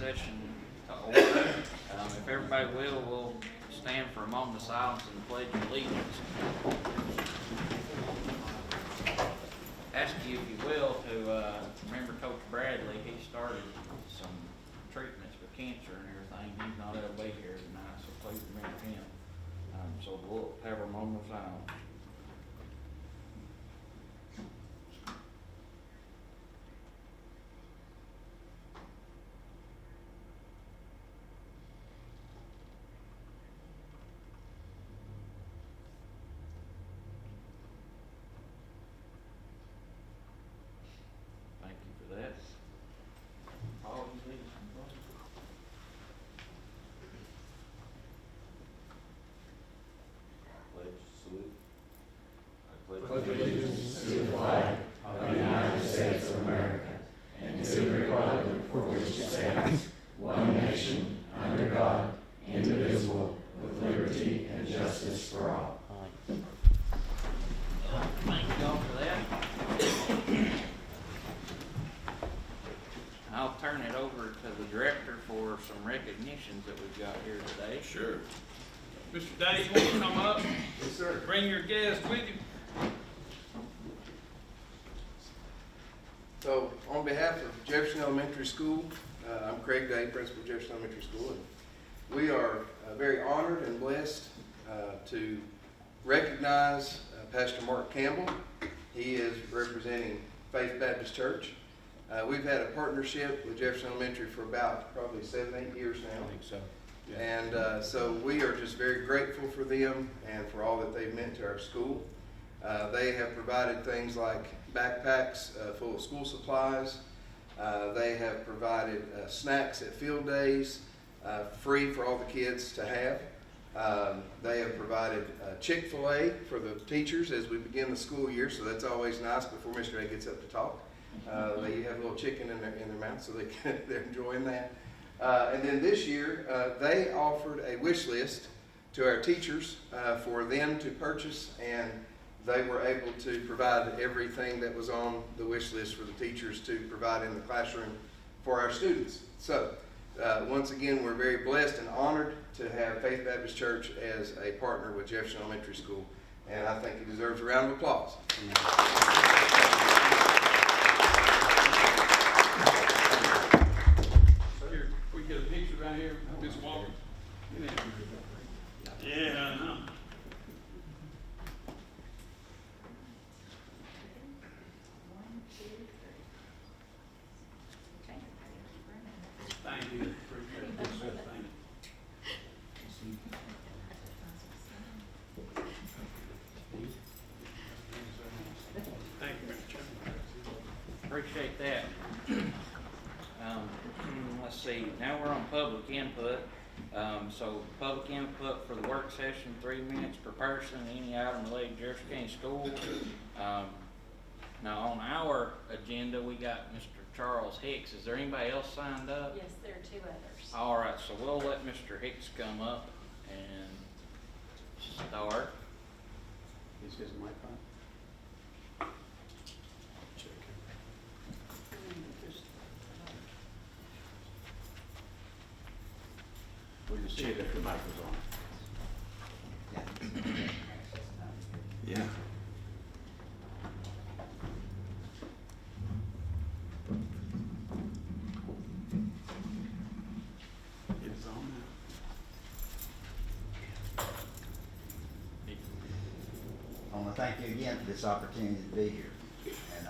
session to order. If everybody will, we'll stand for a moment of silence and pledge allegiance. Ask you, if you will, to remember Coach Bradley. He started some treatments for cancer and everything. He's not able to be here tonight, so please remember him. So we'll have a moment of silence. Thank you for that. Paul, you lead us in prayer. Pledge salute. I pledge Allegiance to the flag of the United States of America and to the republic for which it stands, one nation, under God, indivisible, with liberty and justice for all. Thank you all for that. I'll turn it over to the director for some recognitions that we've got here today. Sure. Mr. Day, you want to come up? Yes, sir. Bring your guest with you. So, on behalf of Jefferson Elementary School, I'm Craig Day, principal of Jefferson Elementary School, and we are very honored and blessed to recognize Pastor Mark Campbell. He is representing Faith Baptist Church. We've had a partnership with Jefferson Elementary for about probably 7-8 years now. I think so. And so we are just very grateful for them and for all that they've meant to our school. They have provided things like backpacks full of school supplies. They have provided snacks at field days, free for all the kids to have. They have provided Chick-fil-A for the teachers as we begin the school year, so that's always nice before Mr. A gets up to talk. They have a little chicken in their mouth, so they're enjoying that. And then this year, they offered a wish list to our teachers for them to purchase, and they were able to provide everything that was on the wish list for the teachers to provide in the classroom for our students. So, once again, we're very blessed and honored to have Faith Baptist Church as a partner with Jefferson Elementary School, and I think it deserves a round of applause. Here, we get a picture right here, Miss Walker. Yeah, I know. Thank you. Appreciate it. Yes, sir. Thank you. Thank you, Mr. Chairman. Appreciate that. Let's see, now we're on public input. So public input for the work session, 3 minutes per person, any item related to Jefferson County Schools. Now on our agenda, we got Mr. Charles Hicks. Is there anybody else signed up? Yes, there are 2 others. All right, so we'll let Mr. Hicks come up and start. Is his mic on? We just check if the mic was on. Yeah. It's on now. I want to thank you again for this opportunity to be here. And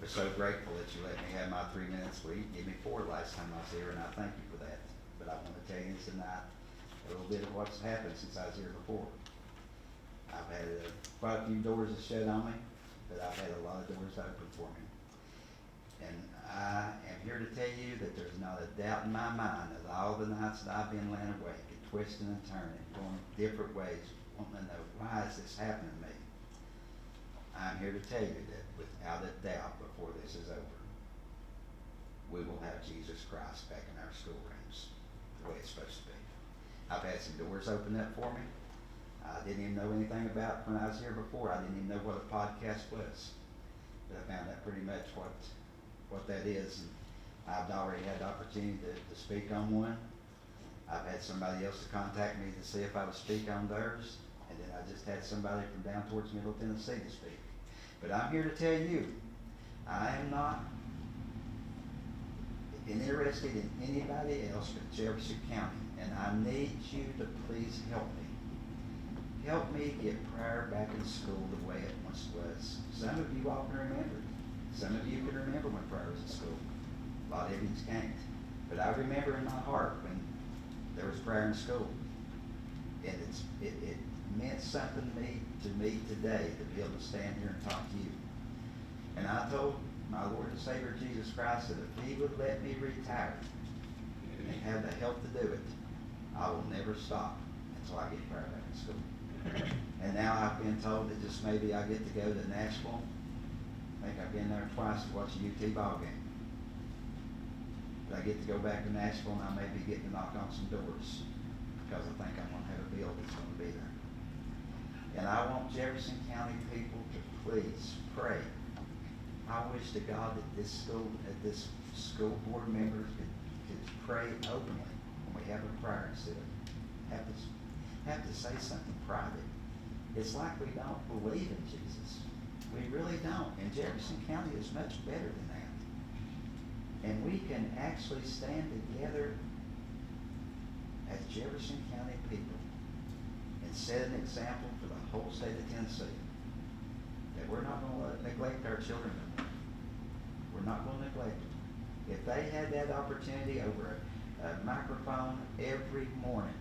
we're so grateful that you let me have my 3 minutes. Well, you gave me 4 last time I was here, and I thank you for that. But I want to tell you tonight a little bit of what's happened since I was here before. I've had quite a few doors shut on me, but I've had a lot of doors open for me. And I am here to tell you that there's not a doubt in my mind that all the nights that I've been laying awake and twisting and turning, going different ways, wanting to know why is this happening to me. I'm here to tell you that without a doubt before this is over, we will have Jesus Christ back in our schoolrooms the way it's supposed to be. I've had some doors open up for me. I didn't even know anything about when I was here before. I didn't even know what a podcast was. But I found out pretty much what that is. And I've already had the opportunity to speak on one. I've had somebody else to contact me to see if I would speak on theirs, and then I just had somebody from down towards Middle Tennessee to speak. But I'm here to tell you, I am not interested in anybody else but Jefferson County, and I need you to please help me. Help me get prayer back in school the way it once was. Some of you all can remember it. Some of you can remember when prayer was in school. A lot of you can't. But I remember in my heart when there was prayer in school. And it meant something to me today to be able to stand here and talk to you. And I told my Lord and Savior Jesus Christ that if He would let me retire and have the help to do it, I will never stop until I get prayer back in school. And now I've been told that just maybe I get to go to Nashville. I think I've been there twice to watch a UT ball game. But I get to go back to Nashville and I may be getting to knock on some doors because I think I'm going to have a bill that's going to be there. And I want Jefferson County people to please pray. I wish to God that this school board members could pray openly when we have a prayer instead of have to say something private. It's like we don't believe in Jesus. We really don't. And Jefferson County is much better than that. And we can actually stand together as Jefferson County people and set an example for the whole state of Tennessee that we're not going to neglect our children anymore. We're not going to neglect them. If they had that opportunity over a microphone every morning,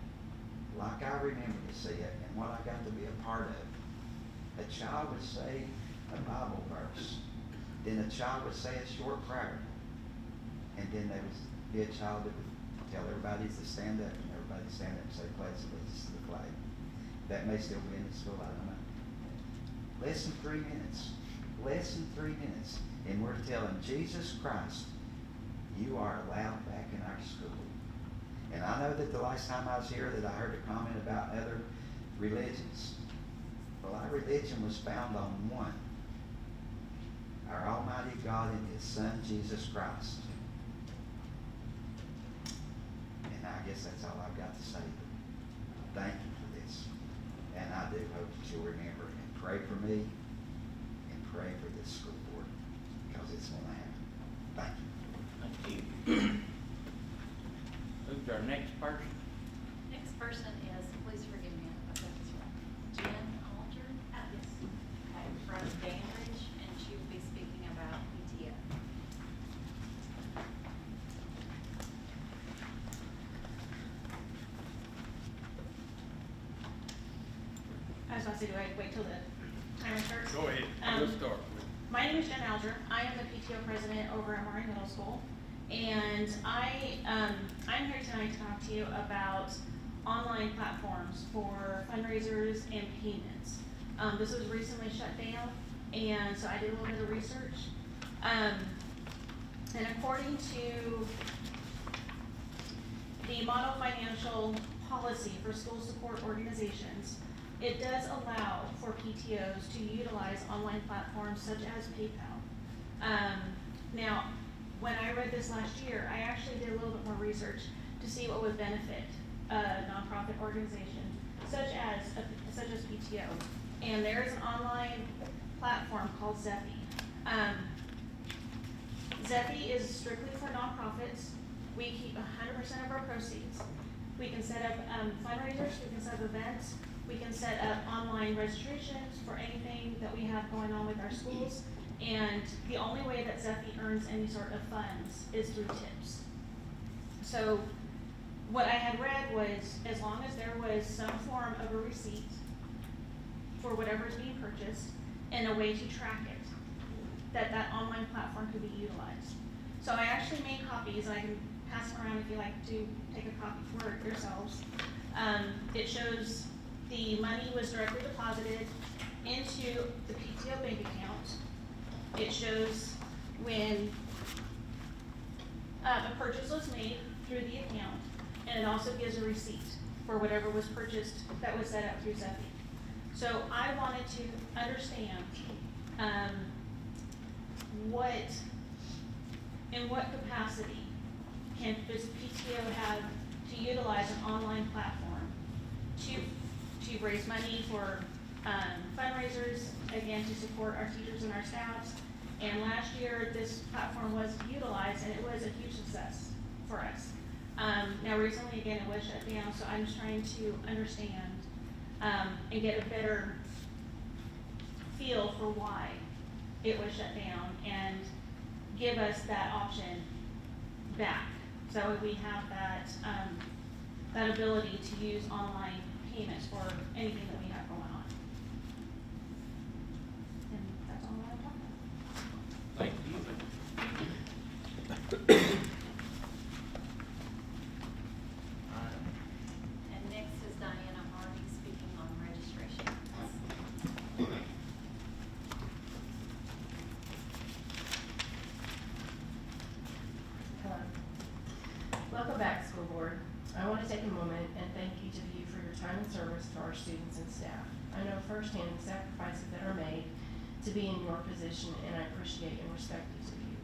like I remember to see it and what I got to be a part of, a child would say a Bible verse, then a child would say a short prayer, and then there would be a child that would tell everybody to stand up, and everybody would stand up and say pledge allegiance to the flag. That may still be in the school, I don't know. Less than 3 minutes. Less than 3 minutes. And we're telling Jesus Christ, you are allowed back in our school. And I know that the last time I was here that I heard a comment about other religions. Well, our religion was found on one. Our Almighty God and His Son, Jesus Christ. And I guess that's all I've got to say. Thank you for this. And I do hope that you'll remember and pray for me and pray for this school board because it's going to happen. Thank you. Thank you. Who's our next person? Next person is, please forgive me if I got this wrong, Jen Alter. Yes. Okay, from Dandridge, and she will be speaking about PTO. I was about to say, do I wait till the timer starts? Go ahead, we'll start with. My name is Jen Alger. I am the PTO president over at Murray Middle School. And I'm here tonight to talk to you about online platforms for fundraisers and payments. This was recently shut down, and so I did a little bit of research. And according to the Model Financial Policy for School Support Organizations, it does allow for PTOs to utilize online platforms such as PayPal. Now, when I read this last year, I actually did a little bit more research to see what would benefit a nonprofit organization such as PTO. And there is an online platform called Zephy. Zephy is strictly for nonprofits. We keep 100% of our proceeds. We can set up fundraisers, we can set up events, we can set up online registrations for anything that we have going on with our schools. And the only way that Zephy earns any sort of funds is through tips. So what I had read was, as long as there was some form of a receipt for whatever is being purchased and a way to track it, that online platform could be utilized. So I actually made copies. I can pass them around if you like to take a copy for yourselves. It shows the money was directly deposited into the PTO bank account. It shows when a purchase was made through the account, and it also gives a receipt for whatever was purchased that was set up through Zephy. So I wanted to understand what in what capacity does PTO have to utilize an online platform to raise money for fundraisers, again, to support our teachers and our staffs? And last year, this platform was utilized, and it was a huge success for us. Now recently, again, it was shut down, so I'm just trying to understand and get a better feel for why it was shut down and give us that option back. So we have that, that ability to use online payments for anything that we have going on. And that's all I want to talk about. Thank you. Alright. And next is Diana Hardy speaking on registration. Hello. Welcome back, school board. I want to take a moment and thank each of you for your time and service to our students and staff. I know firsthand the sacrifices that are made to be in your position, and I appreciate and respect each of you.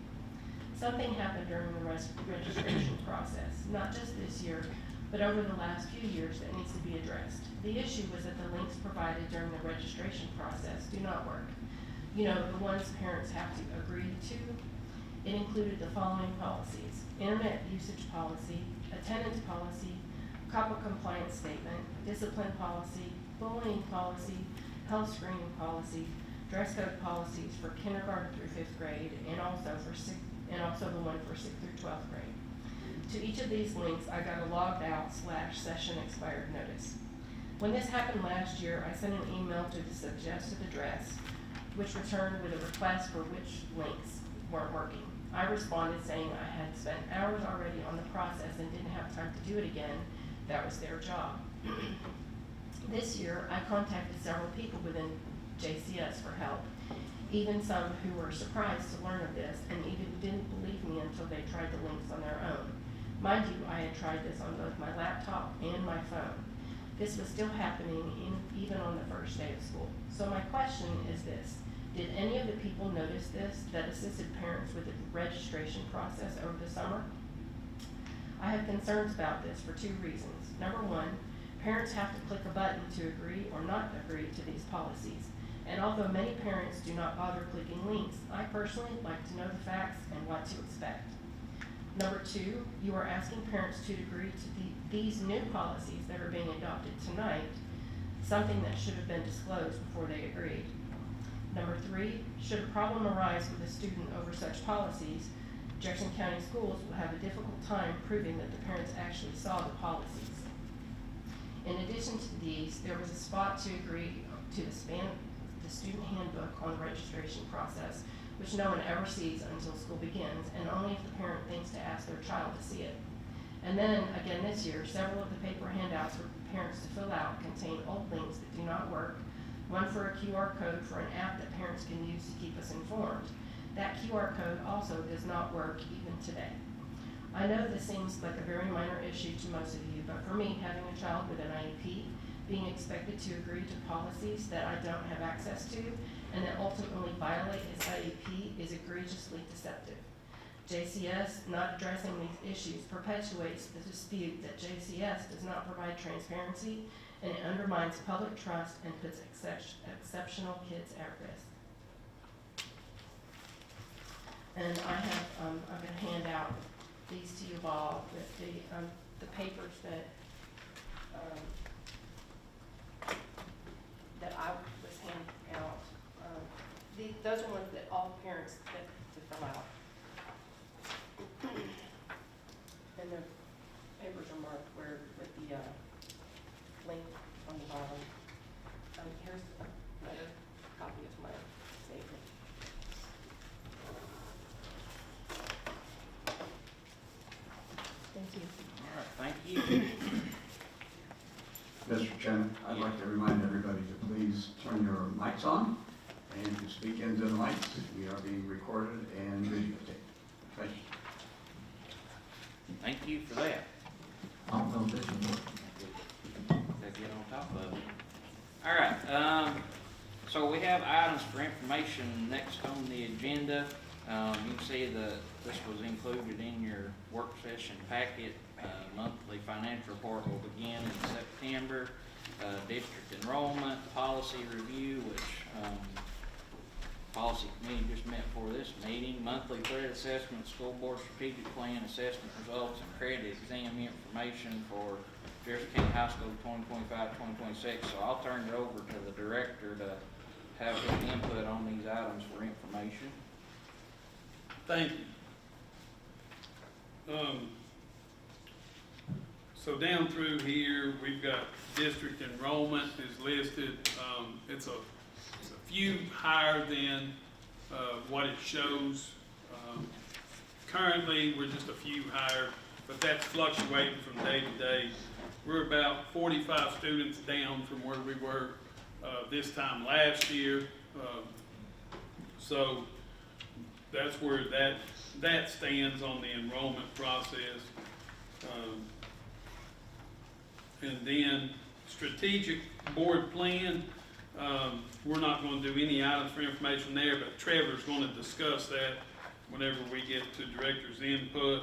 Something happened during the registration process, not just this year, but over the last few years that needs to be addressed. The issue was that the links provided during the registration process do not work. You know, the ones parents have to agree to. It included the following policies: internet usage policy, attendance policy, COPPA compliance statement, discipline policy, bullying policy, health screening policy, dress code policies for kindergarten through 5th grade, and also the one for 6th through 12th grade. To each of these links, I got a logged out / session expired notice. When this happened last year, I sent an email to the suggested address, which returned with a request for which links weren't working. I responded saying I had spent hours already on the process and didn't have time to do it again. That was their job. This year, I contacted several people within JCS for help, even some who were surprised to learn of this and even didn't believe me until they tried the links on their own. Mind you, I had tried this on both my laptop and my phone. This was still happening even on the first day of school. So my question is this: did any of the people notice this that assisted parents with the registration process over the summer? I have concerns about this for 2 reasons. Number one, parents have to click a button to agree or not agree to these policies. And although many parents do not bother clicking links, I personally like to know the facts and what to expect. Number two, you are asking parents to agree to these new policies that are being adopted tonight, something that should have been disclosed before they agreed. Number three, should a problem arise with a student over such policies, Jefferson County Schools will have a difficult time proving that the parents actually saw the policies. In addition to these, there was a spot to agree to the student handbook on the registration process, which no one ever sees until school begins, and only if the parent thinks to ask their child to see it. And then, again this year, several of the paper handouts for parents to fill out contain old links that do not work, one for a QR code for an app that parents can use to keep us informed. That QR code also does not work even today. I know this seems like a very minor issue to most of you, but for me, having a child with an IEP, being expected to agree to policies that I don't have access to, and that ultimately violate his IEP is egregiously deceptive. JCS not addressing these issues perpetuates the dispute that JCS does not provide transparency, and it undermines public trust and puts exceptional kids at risk. And I have, I'm gonna hand out these to you all with the papers that I was handing out. Those are ones that all parents get to fill out. And the papers are marked with the link on the bottom. Here's another copy of my statement. Thank you. All right, thank you. Mr. Chairman, I'd like to remind everybody to please turn your mics on and to speak into the mics. We are being recorded and videotaped. Thank you. Thank you for that. I'll go this one. Gotta get on top of it. All right, so we have items for information next on the agenda. You can see that this was included in your work session packet. Monthly financial report will begin in September. District enrollment, policy review, which, policy committee just met for this meeting. Monthly threat assessment, school board strategic plan, assessment results, and credit exam information for Jefferson County High School 2025-2026. So I'll turn it over to the director to have his input on these items for information. Thank you. So down through here, we've got district enrollment is listed. It's a few higher than what it shows. Currently, we're just a few higher, but that's fluctuating from day to day. We're about 45 students down from where we were this time last year. So that's where that stands on the enrollment process. And then strategic board plan, we're not going to do any items for information there, but Trevor's going to discuss that whenever we get to director's input.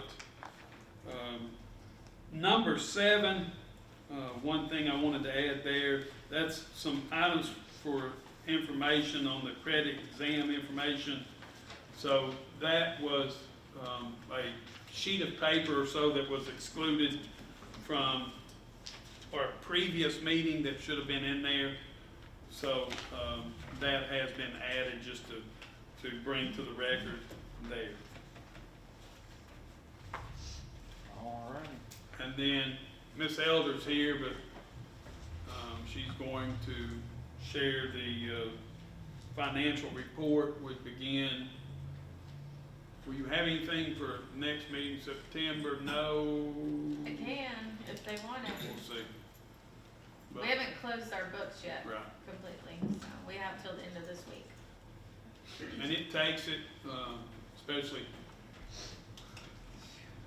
Number 7, one thing I wanted to add there, that's some items for information on the credit exam information. So that was a sheet of paper or so that was excluded from our previous meeting that should have been in there. So that has been added just to bring to the record there. All right. And then Miss Elder's here, but she's going to share the financial report, would begin. Will you have anything for next meeting, September? No? I can, if they want it. We'll see. But- We haven't closed our books yet Right. completely, so we have till the end of this week. And it takes it, especially,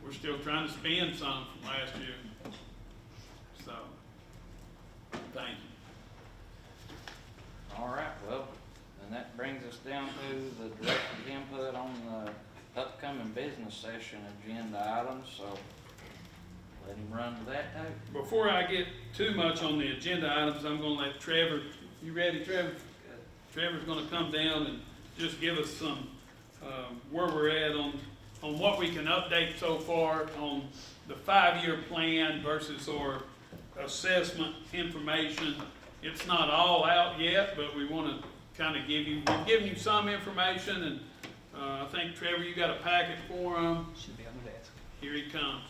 we're still trying to spend some from last year. So, thank you. All right, well, and that brings us down to the director's input on the upcoming business session agenda items, so let him run to that too. Before I get too much on the agenda items, I'm gonna let Trevor, you ready, Trevor? Trevor's gonna come down and just give us some, where we're at on what we can update so far on the 5-year plan versus our assessment information. It's not all out yet, but we wanna kinda we've given you some information, and I think, Trevor, you got a packet for him. Should be on the desk. Here he comes.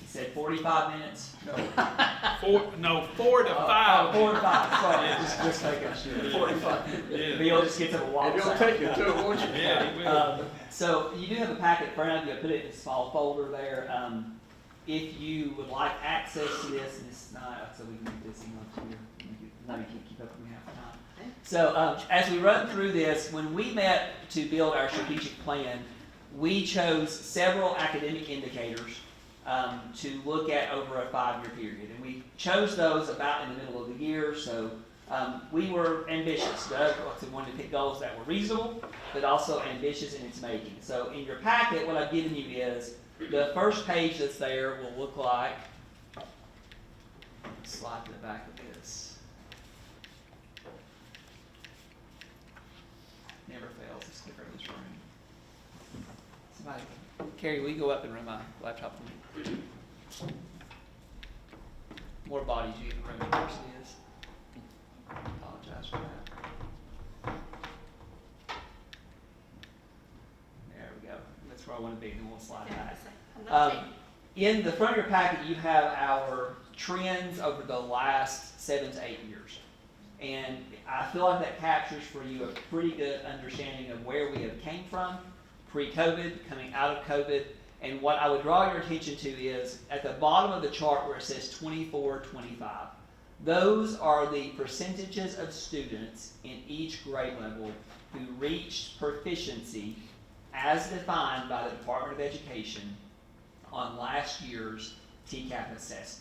He said 45 minutes? No. 4 to 5. 4 to 5, sorry, Yeah. just making sure. 45. Yeah. Bill just gets up and walks It'll out. take you to it, won't you? Yeah, he will. So you do have a packet in front of you. I put it in a small folder there. If you would like access to this, and it's not, so we can get this emailed to you. Now you can't keep up with me half the time. So as we run through this, when we met to build our strategic plan, we chose several academic indicators to look at over a 5-year period. And we chose those about in the middle of the year, so we were ambitious. Doug wanted to pick goals that were reasonable, but also ambitious in its making. So in your packet, what I've given you is the first page that's there will look like, slide to the back of this. Never fails, it's clicker in this room. Somebody, Carrie, will you go up and run my laptop for me? More bodies you in the room than there actually is. Apologize for that. There we go. That's where I want to be, and then we'll slide back. In the front of your packet, you have our trends over the last 7 to 8 years. And I feel like that captures for you a pretty good understanding of where we have came from, pre-COVID, coming out of COVID. And what I would draw your attention to is at the bottom of the chart where it says 24-25. Those are the percentages of students in each grade level who reached proficiency as defined by the Department of Education on last year's TCAP assessments.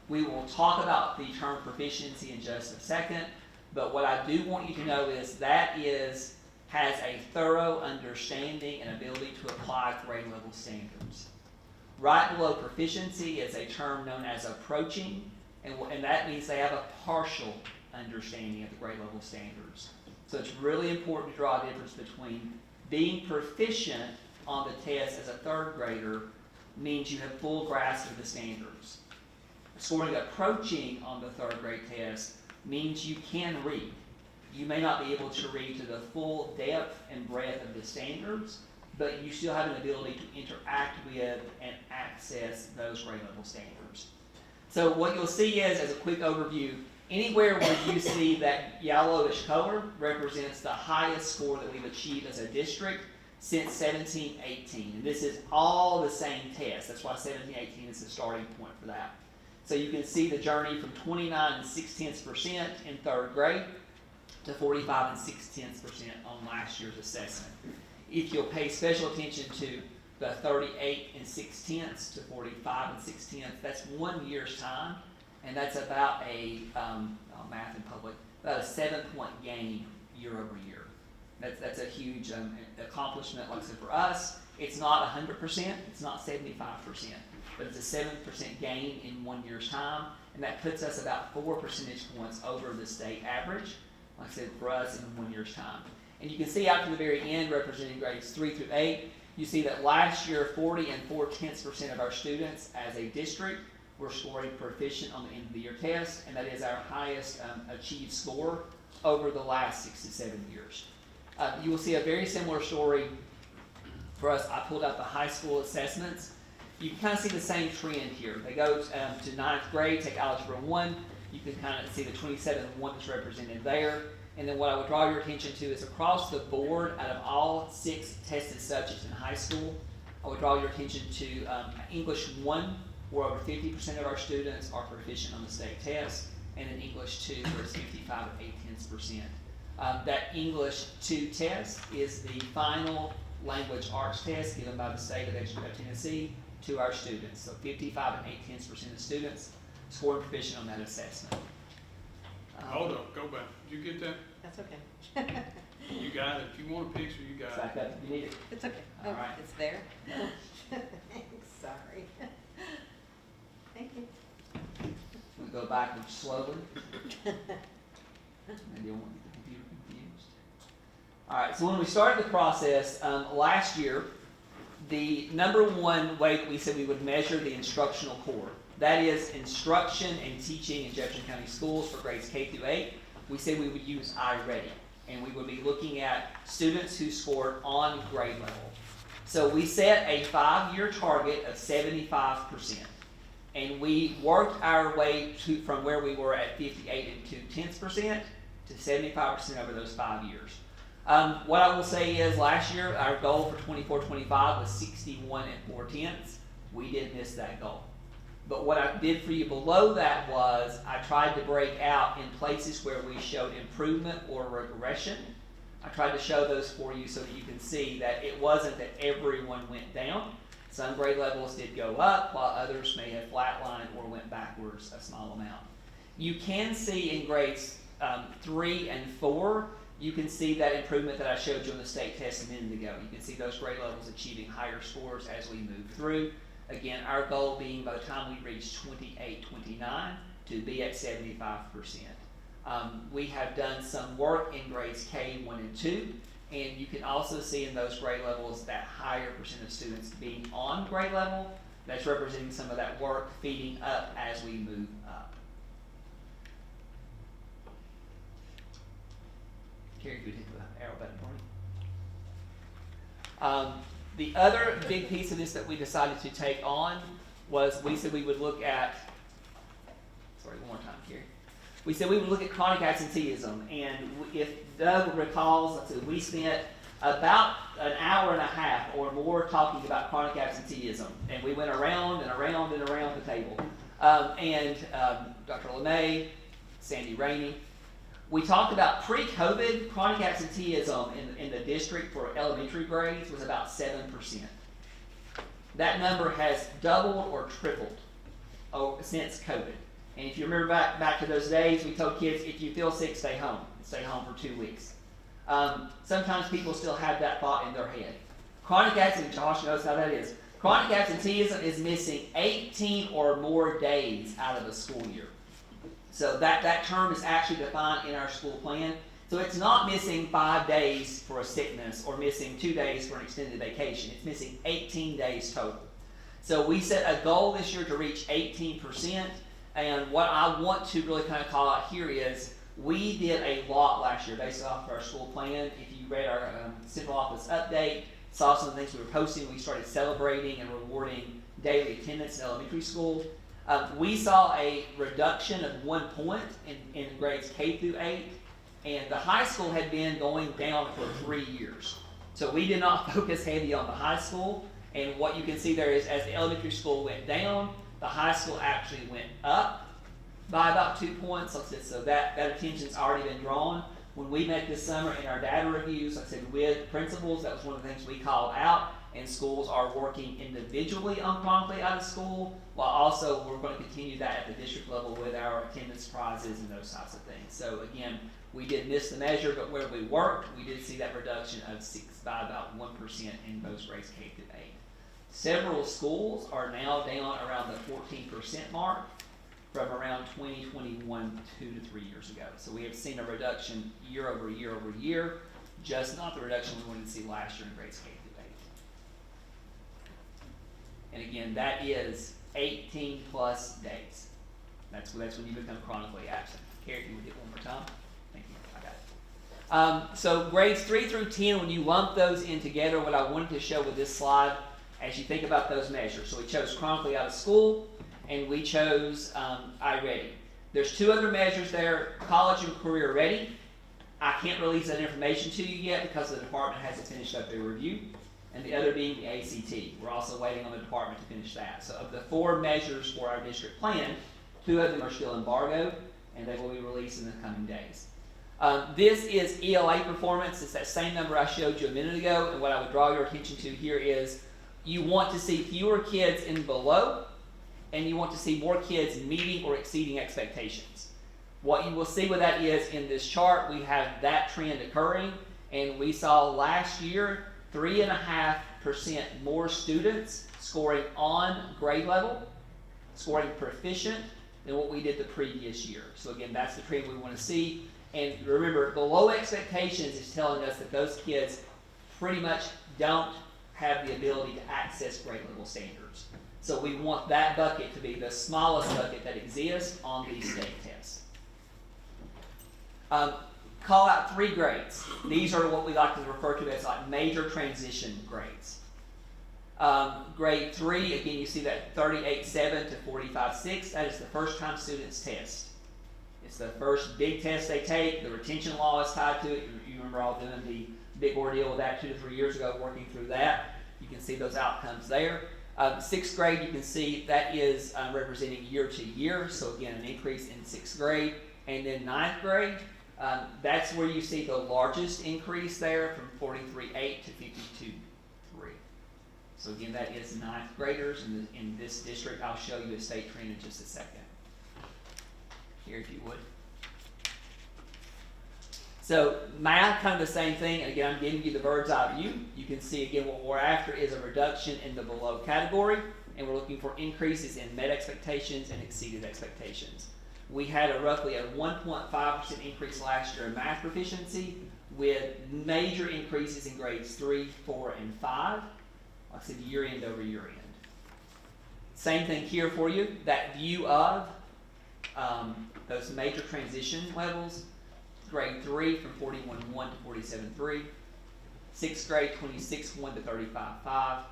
We will talk about the term proficiency in just a second, but what I do want you to know is that is has a thorough understanding and ability to apply grade level standards. Right below proficiency is a term known as approaching, and that means they have a partial understanding of the grade level standards. So it's really important to draw a difference between being proficient on the test as a third grader means you have full grasp of the standards. Scoring approaching on the third grade test means you can read. You may not be able to read to the full depth and breadth of the standards, but you still have an ability to interact with and access those grade level standards. So what you'll see is, as a quick overview, anywhere where you see that yellowish color represents the highest score that we've achieved as a district since 17-18. And this is all the same test. That's why 17-18 is the starting point for that. So you can see the journey from 29.6% in third grade to 45.6% on last year's assessment. If you'll pay special attention to the 38.6 to 45.6, that's 1 year's time, and that's about math in public, about a 7-point gain year over year. That's a huge accomplishment. Like I said, for us, it's not 100%, it's not 75%, but it's a 7% gain in 1 year's time, and that puts us about 4 percentage points over the state average, like I said, for us in 1 year's time. And you can see out to the very end, representing grades 3 through 8, you see that last year 40.4% of our students as a district were scoring proficient on the end of the year test, and that is our highest achieved score over the last 6 to 7 years. You will see a very similar story for us. I pulled out the high school assessments. You can kind of see the same trend here. They go to 9th grade, take Algebra 1. You can kind of see the 27.1 that's represented there. And then what I would draw your attention to is across the board, out of all 6 tested subjects in high school, I would draw your attention to English 1, where over 50% of our students are proficient on the state test, and in English 2, where it's 55.8%. That English 2 test is the final language arts test given by the state of Tennessee to our students. So 55.8% of students scoring proficient on that assessment. Hold up, go back. Did you get that? That's okay. You got it. If you want a picture, you got it. Back up if you need it. It's okay. All Oh, right. it's there? Thanks, sorry. Thank you. We'll go backwards slowly. Maybe you'll want to get the computer confused. All right, so when we started the process last year, the number one way that we said we would measure the instructional core, that is instruction and teaching in Jefferson County Schools for grades K through 8, we said we would use iReady, and we would be looking at students who scored on grade level. So we set a 5-year target of 75%, and we worked our way from where we were at 58.2% to 75% over those 5 years. What I will say is last year our goal for 24-25 was 61.4. We did miss that goal. But what I did for you below that was I tried to break out in places where we showed improvement or regression. I tried to show those for you so that you can see that it wasn't that everyone went down. Some grade levels did go up, while others may have flatlined or went backwards a small amount. You can see in grades 3 and 4, you can see that improvement that I showed you on the state test a minute ago. You can see those grade levels achieving higher scores as we move through. Again, our goal being by the time we reach 28-29 to be at 75%. We have done some work in grades K 1 and 2, and you can also see in those grade levels that higher percent of students being on grade level. That's representing some of that work feeding up as we move up. Carrie, if you hit the arrow button for me. The other big piece of this that we decided to take on was we said we would look at, sorry, one more time, Carrie. We said we would look at chronic absenteeism, and if Doug recalls, we spent about an hour and a half or more talking about chronic absenteeism, and we went around and around and around the table. Dr. LeMay, Sandy Rainey, we talked about pre-COVID chronic absenteeism in the district for elementary grades was about 7%. That number has doubled or tripled since COVID. And if you remember back to those days, we told kids, if you feel sick, stay home. Stay home for 2 weeks. sometimes people still have that thought in their head. Chronic absenteeism, Josh knows how that is. Chronic absenteeism is missing 18 or more days out of a school year. So that term is actually defined in our school plan. So it's not missing 5 days for a sickness or missing 2 days for an extended vacation. It's missing 18 days total. So we set a goal this year to reach 18%. And what I want to really kind of call out here is we did a lot last year based off of our school plan. If you read our central office update, saw some of the things we were posting, we started celebrating and rewarding daily attendance in elementary school. We saw a reduction of 1 point in grades K through 8, and the high school had been going down for 3 years. So we did not focus heavy on the high school, and what you can see there is as the elementary school went down, the high school actually went up by about 2 points. Like I said, so that attention's already been drawn. When we met this summer in our data reviews, like I said, with principals, that was one of the things we called out, and schools are working individually on chronically out of school, while also we're going to continue that at the district level with our attendance prizes and those types of things. So again, we did miss the measure, but where we worked, we did see that reduction of by about 1% in most grades K through 8. Several schools are now down around the 14% mark from around 2021 2 to 3 years ago. So we have seen a reduction year over year over year, just not the reduction we wanted to see last year in grades K through 8. And again, that is 18 plus days. That's when you become chronically absent. Carrie, if you would hit one more time. Thank you. I got it. So grades 3 through 10, when you lump those in together, what I wanted to show with this slide, as you think about those measures. So we chose chronically out of school, and we chose iReady. There's 2 other measures there, college and career ready. I can't release that information to you yet because the department hasn't finished up their review. And the other being the ACT. We're also waiting on the department to finish that. So of the 4 measures for our district plan, 2 of them are still embargoed, and they will be released in the coming days. This is ELA performance. It's that same number I showed you a minute ago, and what I would draw your attention to here is you want to see fewer kids in below, and you want to see more kids meeting or exceeding expectations. What you will see with that is in this chart, we have that trend occurring, and we saw last year 3.5% more students scoring on grade level, scoring proficient than what we did the previous year. So again, that's the trend we want to see. And remember, below expectations is telling us that those kids pretty much don't have the ability to access grade level standards. So we want that bucket to be the smallest bucket that exists on these state tests. Call out 3 grades. These are what we like to refer to as like major transition grades. Grade 3, again, you see that 38.7 to 45.6. That is the first time students test. It's the first big test they take. The retention law is tied to it. You remember all doing the big ordeal with that 2 to 3 years ago, working through that. You can see those outcomes there. 6th grade, you can see that is representing year to year. So again, an increase in 6th grade. And then 9th grade, that's where you see the largest increase there from 43.8 to 52.3. So again, that is 9th graders in this district. I'll show you a state trend in just a second. Here, if you would. So math, kind of the same thing. And again, I'm giving you the bird's eye view. You can see again what we're after is a reduction in the below category, and we're looking for increases in met expectations and exceeded expectations. We had roughly a 1.5% increase last year in math proficiency, with major increases in grades 3, 4, and 5. Like I said, year end over year end. Same thing here for you. That view of those major transition levels. Grade 3 from 41.1 to 47.3. 6th grade 26.1 to 35.5.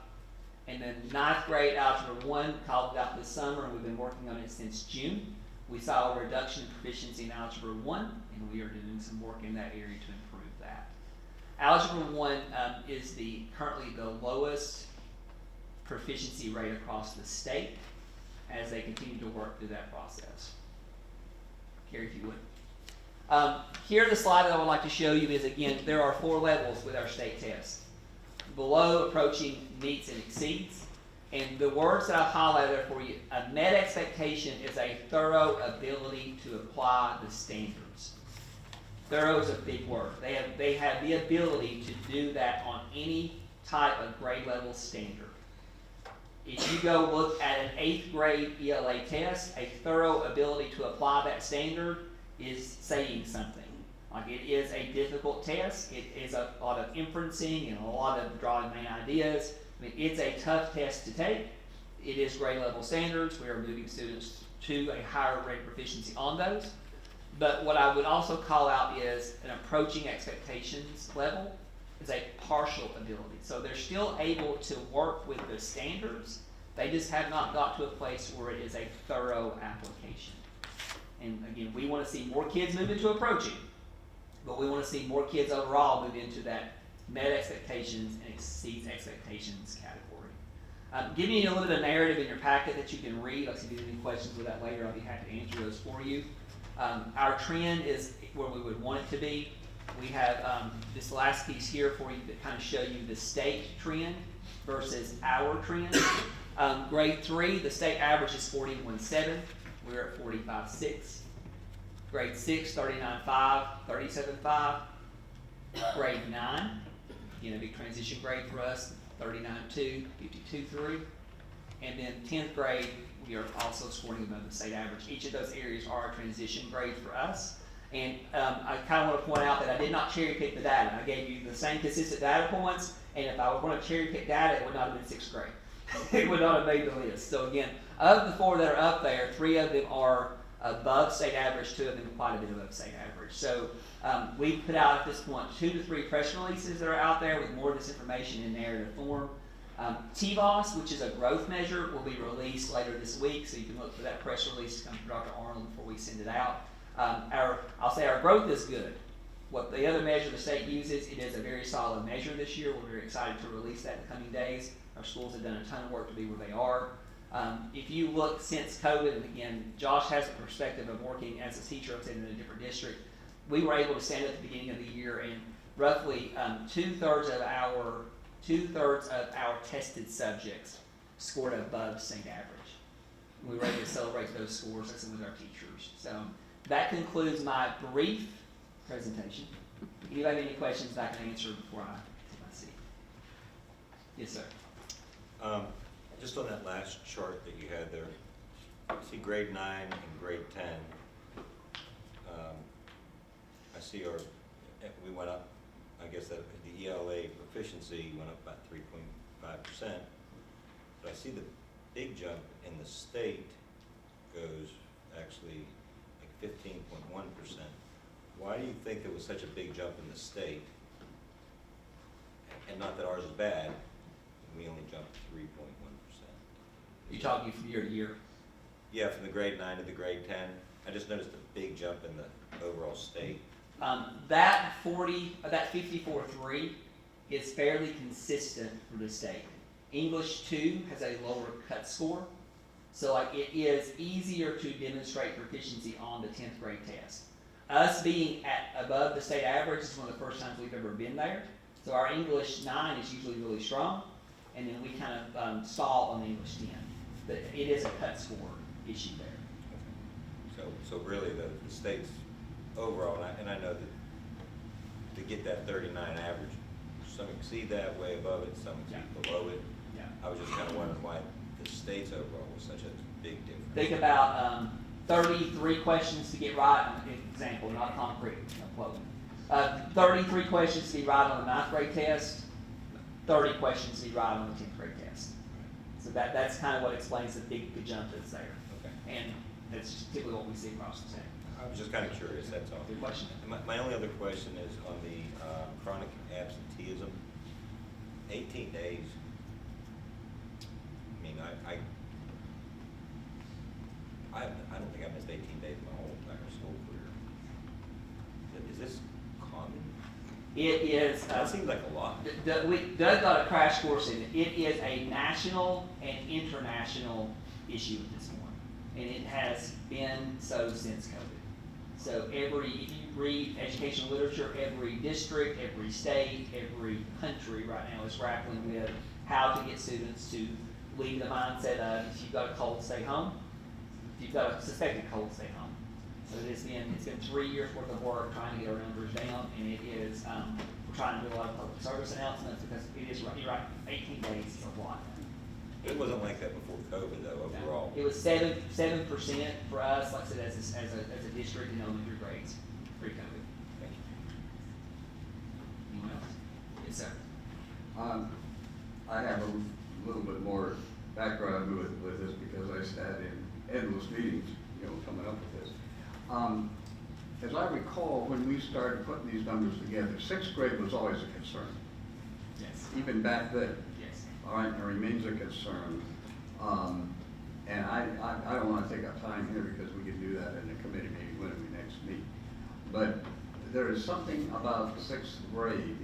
And then 9th grade Algebra 1 called it out this summer, and we've been working on it since June. We saw a reduction in proficiency in Algebra 1, and we are doing some work in that area to improve that. Algebra 1 is currently the lowest proficiency rate across the state as they continue to work through that process. Carrie, if you would. Here, the slide that I would like to show you is, again, there are 4 levels with our state test. Below, approaching meets and exceeds. And the words that I've highlighted there for you, a met expectation is a thorough ability to apply the standards. Thorough is a big word. They have the ability to do that on any type of grade level standard. If you go look at an 8th grade ELA test, a thorough ability to apply that standard is saying something. Like, it is a difficult test. It is a lot of inferencing and a lot of drawing main ideas. I mean, it's a tough test to take. It is grade level standards. We are moving students to a higher rate of proficiency on those. But what I would also call out is an approaching expectations level is a partial ability. So they're still able to work with the standards. They just have not got to a place where it is a thorough application. And again, we want to see more kids move into approaching, but we want to see more kids overall move into that met expectations and exceeds expectations category. Giving you a little bit of narrative in your packet that you can read. If you have any questions with that later, I'll be happy to answer those for you. Our trend is where we would want it to be. We have this last piece here for you that kind of show you the state trend versus our trend. Grade 3, the state average is 41.7. We're at 45.6. Grade 6, 39.5, 37.5. Grade 9, a big transition grade for us, 39.2, 52.3. And then 10th grade, we are also scoring above the state average. Each of those areas are a transition grade for us. And I kind of want to point out that I did not cherry pick the data. I gave you the same consistent data points, and if I would want to cherry pick data, it would not have been 6th grade. It would not have made the list. So again, of the 4 that are up there, 3 of them are above state average, 2 of them quite a bit above state average. So we put out at this point 2 to 3 press releases that are out there with more of this information in narrative form. TVOS, which is a growth measure, will be released later this week, so you can look for that press release to come from Dr. Arnold before we send it out. I'll say our growth is good. What the other measure the state uses, it is a very solid measure this year. We're very excited to release that in the coming days. Our schools have done a ton of work to be where they are. If you look since COVID, and again, Josh has a perspective of working as a teacher in a different district, we were able to stand at the beginning of the year and roughly two-thirds of our tested subjects scored above state average. We were able to celebrate those scores with our teachers. So that concludes my brief presentation. If you have any questions I can answer before I take my seat. Yes, sir. Just on that last chart that you had there, I see grade 9 and grade 10. I see we went up, I guess that the ELA proficiency went up about 3.5%, but I see the big jump in the state goes actually like 15.1%. Why do you think there was such a big jump in the state? And not that ours is bad, we only jumped 3.1%. You're talking from year to year? Yeah, from the grade 9 to the grade 10. I just noticed a big jump in the overall state. That 54.3 is fairly consistent for the state. English 2 has a lower cut score, so like it is easier to demonstrate proficiency on the 10th grade test. Us being at above the state average is one of the first times we've ever been there. So our English 9 is usually really strong, and then we kind of stall on the English 10. But it is a cut score issue there. So really the state's overall, and I know that to get that 39 average, some exceed that way above it, some exceed below it. Yeah. I was just kind of wondering why the state's overall was such a big difference. Think about 33 questions to get right, an example, not concrete quote. 33 questions to be right on the 9th grade test, 30 questions to be right on the 10th grade test. So that's kind of what explains the big jump that's there. Okay. And that's typically what we see across the state. I was just kind of curious, that's all. Good question. My only other question is on the chronic absenteeism. 18 days. I mean, I don't think I missed 18 days my whole entire school career. Is this common? It is. That seems like a lot. Doug got a crash course in it. It is a national and international issue at this point, and it has been so since COVID. So if you read educational literature, every district, every state, every country right now is grappling with how to get students to leave the mindset of if you've got a cold, stay home. If you've got a suspected cold, stay home. So it's been 3 years worth of work trying to get our numbers down, and it is, we're trying to do a lot of public service announcements because it is, you're right, 18 days is a lot. It wasn't like that before COVID though, overall. It was 7% for us, like I said, as a district in elementary grades, pre-COVID. Thank you. Anyone else? Yes, sir. I have a little bit more background with this because I sat in endless meetings, coming up with this. As I recall, when we started putting these numbers together, sixth grade was always a concern, Yes. even back then. Yes. All right, it remains a concern. And I don't want to take up time here because we can do that in a committee meeting when we next meet. But there is something about sixth grade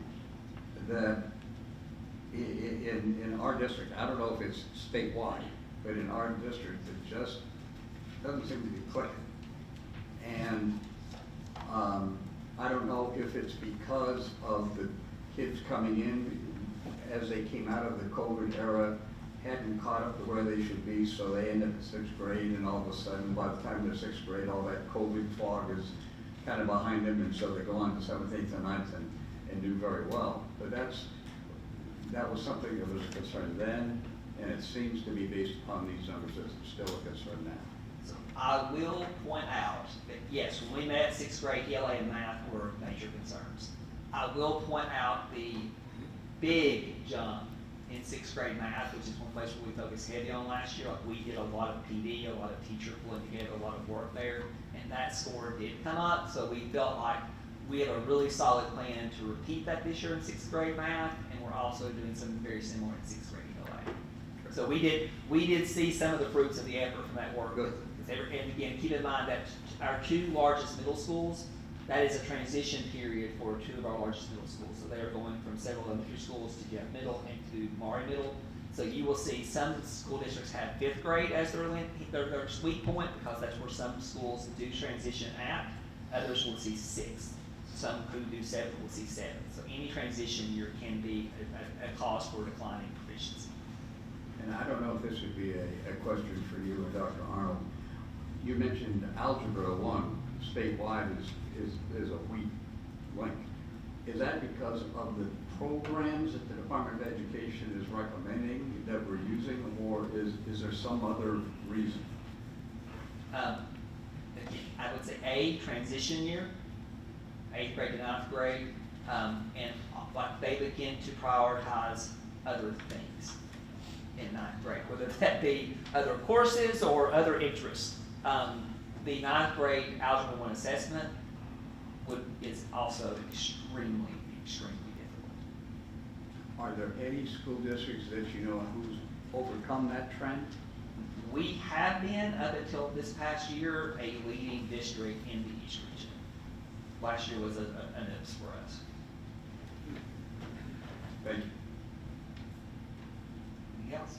that in our district, I don't know if it's statewide, but in our district, it just doesn't seem to be clicking. And I don't know if it's because of the kids coming in as they came out of the COVID era, hadn't caught up to where they should be, so they end up in sixth grade, and all of a sudden, by the time they're sixth grade, all that COVID fog is kind of behind them, and so they go on to seventh, eighth, and ninth and do very well. But that was something that was a concern then, and it seems to be based upon these numbers, it's still a concern now. So I will point out that yes, when we met sixth grade, ELA and math were major concerns. I will point out the big jump in sixth grade math, which is one place where we focused heavy on last year. Like we did a lot of PD, a lot of teacher pulling together, a lot of work there, and that score did come up. So we felt like we have a really solid plan to repeat that this year in sixth grade math, and we're also doing something very similar in sixth grade ELA. So we did see some of the fruits of the effort from that work. Good. And again, keep in mind that our two largest middle schools, that is a transition period for two of our largest middle schools. So they are going from several elementary schools to Jeff Middle and to Maury Middle. So you will see some school districts have fifth grade as their sweet point because that's where some schools do transition at. Others will see sixth. Some who do seventh will see seventh. So any transition year can be a cause for declining proficiency. And I don't know if this would be a question for you or Dr. Arnold. You mentioned Algebra 1 statewide is a weak link. Is that because of the programs that the Department of Education is recommending that we're using, or is there some other reason? I would say A, transition year, 8th grade to 9th grade, and like they begin to prioritize other things in 9th grade, whether that be other courses or other interests. The 9th grade Algebra 1 assessment is also extremely difficult. Are there any school districts that you know who's overcome that trend? We have been, up until this past year, a leading district in the East region. Last year was a news for us. Thank you. Anything else?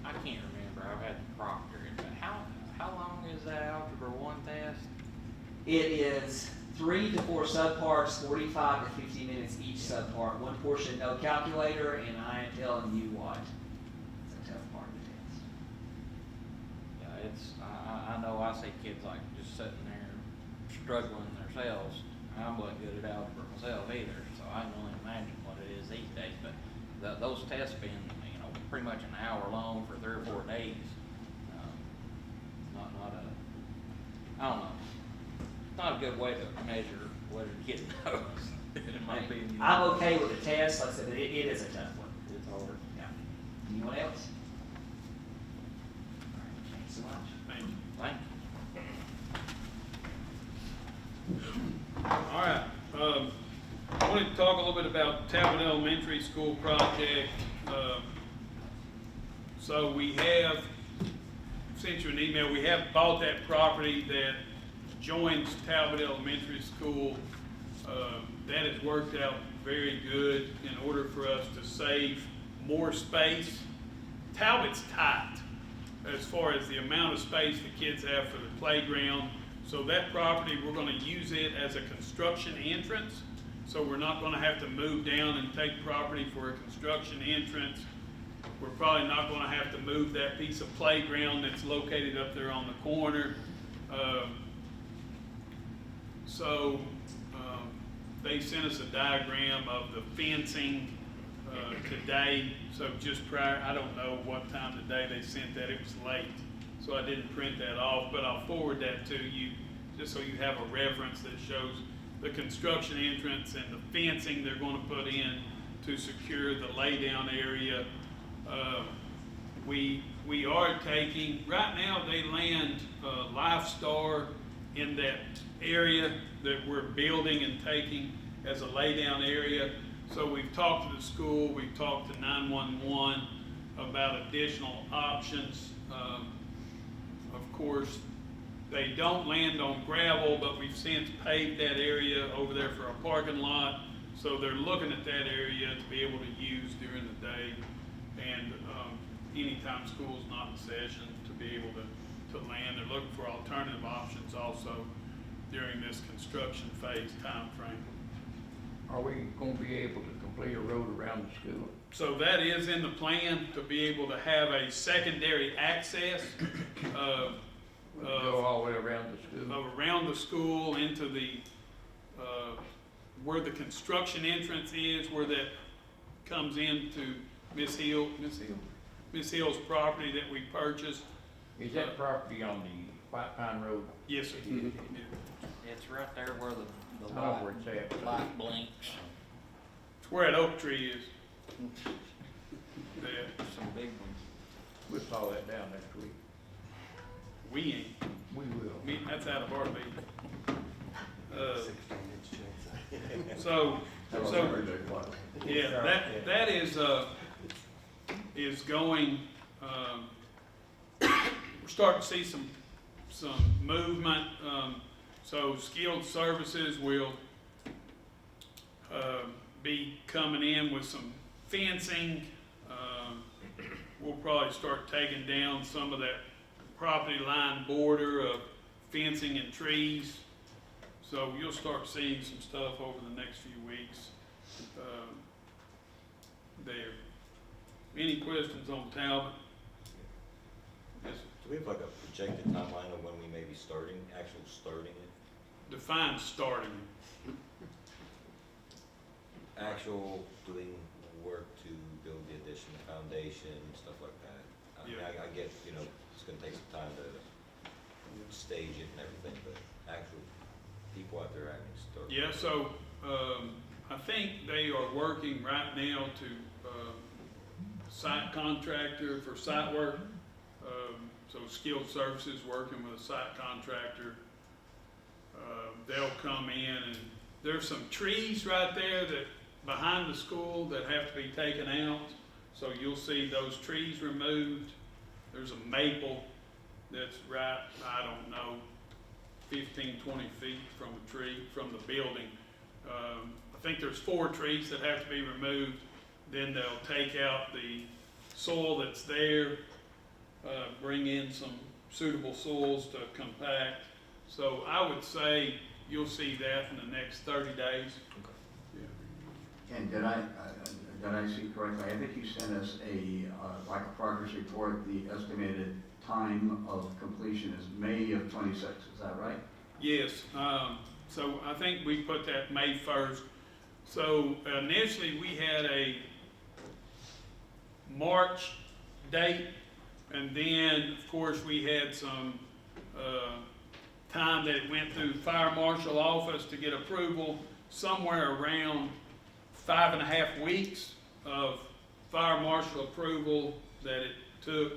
I can't remember, I've had the proctor, but how long is that Algebra 1 test? It is 3 to 4 subparts, 45 to 50 minutes each subpart. One portion, no calculator, and I am telling you what, it's a tough part of the test. Yeah, I know I see kids like just sitting there struggling themselves. I wasn't good at algebra myself either, so I can only imagine what it is these days. But those tests being, pretty much an hour long for 3 or 4 days. I don't know. Not a good way to measure whether a kid knows, in my opinion. I'm okay with the test, like I said, but it is a tough one. It's hard. Yeah. Anyone else? All right, thanks so much. Thank you. Thank you. All right, I wanted to talk a little bit about Talbot Elementary School project. So we have, sent you an email, we have bought that property that joins Talbot Elementary School. That has worked out very good in order for us to save more space. Talbot's tight as far as the amount of space the kids have for the playground. So that property, we're going to use it as a construction entrance. So we're not going to have to move down and take property for a construction entrance. We're probably not going to have to move that piece of playground that's located up there on the corner. So, they sent us a diagram of the fencing, today. So just prior, I don't know what time today they sent that, it was late. So I didn't print that off, but I'll forward that to you, just so you have a reference that shows the construction entrance and the fencing they're gonna put in to secure the laydown area. We are taking, right now they land Lifestar in that area that we're building and taking as a laydown area. So we've talked to the school, we've talked to 911 about additional options. Of course, they don't land on gravel, but we've since paved that area over there for a parking lot. So they're looking at that area to be able to use during the day, and anytime school's not in session, to be able to land. They're looking for alternative options also during this construction phase time frame. Are we gonna be able to complete a road around the school? So that is in the plan, to be able to have a secondary access Go all the way around the school? around the school into the, where the construction entrance is, where that comes into Miss Hill's property that we purchased. Is that property on the White Pine Road? Yes, sir. It's right there where the I know where it's at. light blinks. It's where that oak tree is. There. Some big ones. We'll saw that down next week. We ain't. We will. That's out of our league. So, yeah, that is going, we're starting to see some movement. So skilled services will, be coming in with some fencing. We'll probably start taking down some of that property line border of fencing and trees. So you'll start seeing some stuff over the next few weeks there. Any questions on Talbot? Yes, Do we have like a projected timeline of when we may be starting it? define starting. Actual doing work to build the addition, the foundation, stuff like that? I mean, Yeah. I get, it's gonna take some time to stage it and everything, but actual people out there actually start. Yeah, so, I think they are working right now to, site contractor for site work. So skilled services working with a site contractor. They'll come in, and there's some trees right there that, behind the school, that have to be taken out. So you'll see those trees removed. There's a maple that's right, I don't know, 15, 20 feet from a tree, from the building. I think there's 4 trees that have to be removed. Then they'll take out the soil that's there, bring in some suitable soils to compact. So I would say you'll see that in the next 30 days. Yeah. And did I see correctly? I think you sent us like a progress report. The estimated time of completion is May of '26. Is that right? Yes, so I think we put that May 1st. So initially, we had a March date, and then, of course, we had some time that it went through fire marshal office to get approval, somewhere around 5.5 weeks of fire marshal approval that it took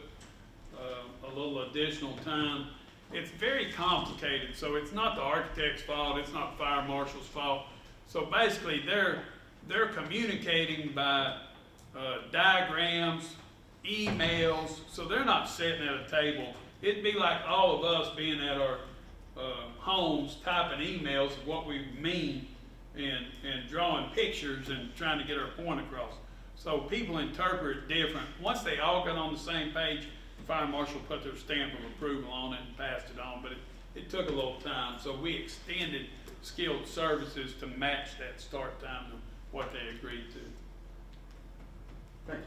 a little additional time. It's very complicated, so it's not the architect's fault, it's not fire marshal's fault. So basically, they're communicating by diagrams, emails, so they're not sitting at a table. It'd be like all of us being at our homes typing emails of what we mean and drawing pictures and trying to get our point across. So people interpret different. Once they all got on the same page, the fire marshal put their stamp of approval on it and passed it on, but it took a little time. So we extended skilled services to match that start time to what they agreed to. Thanks.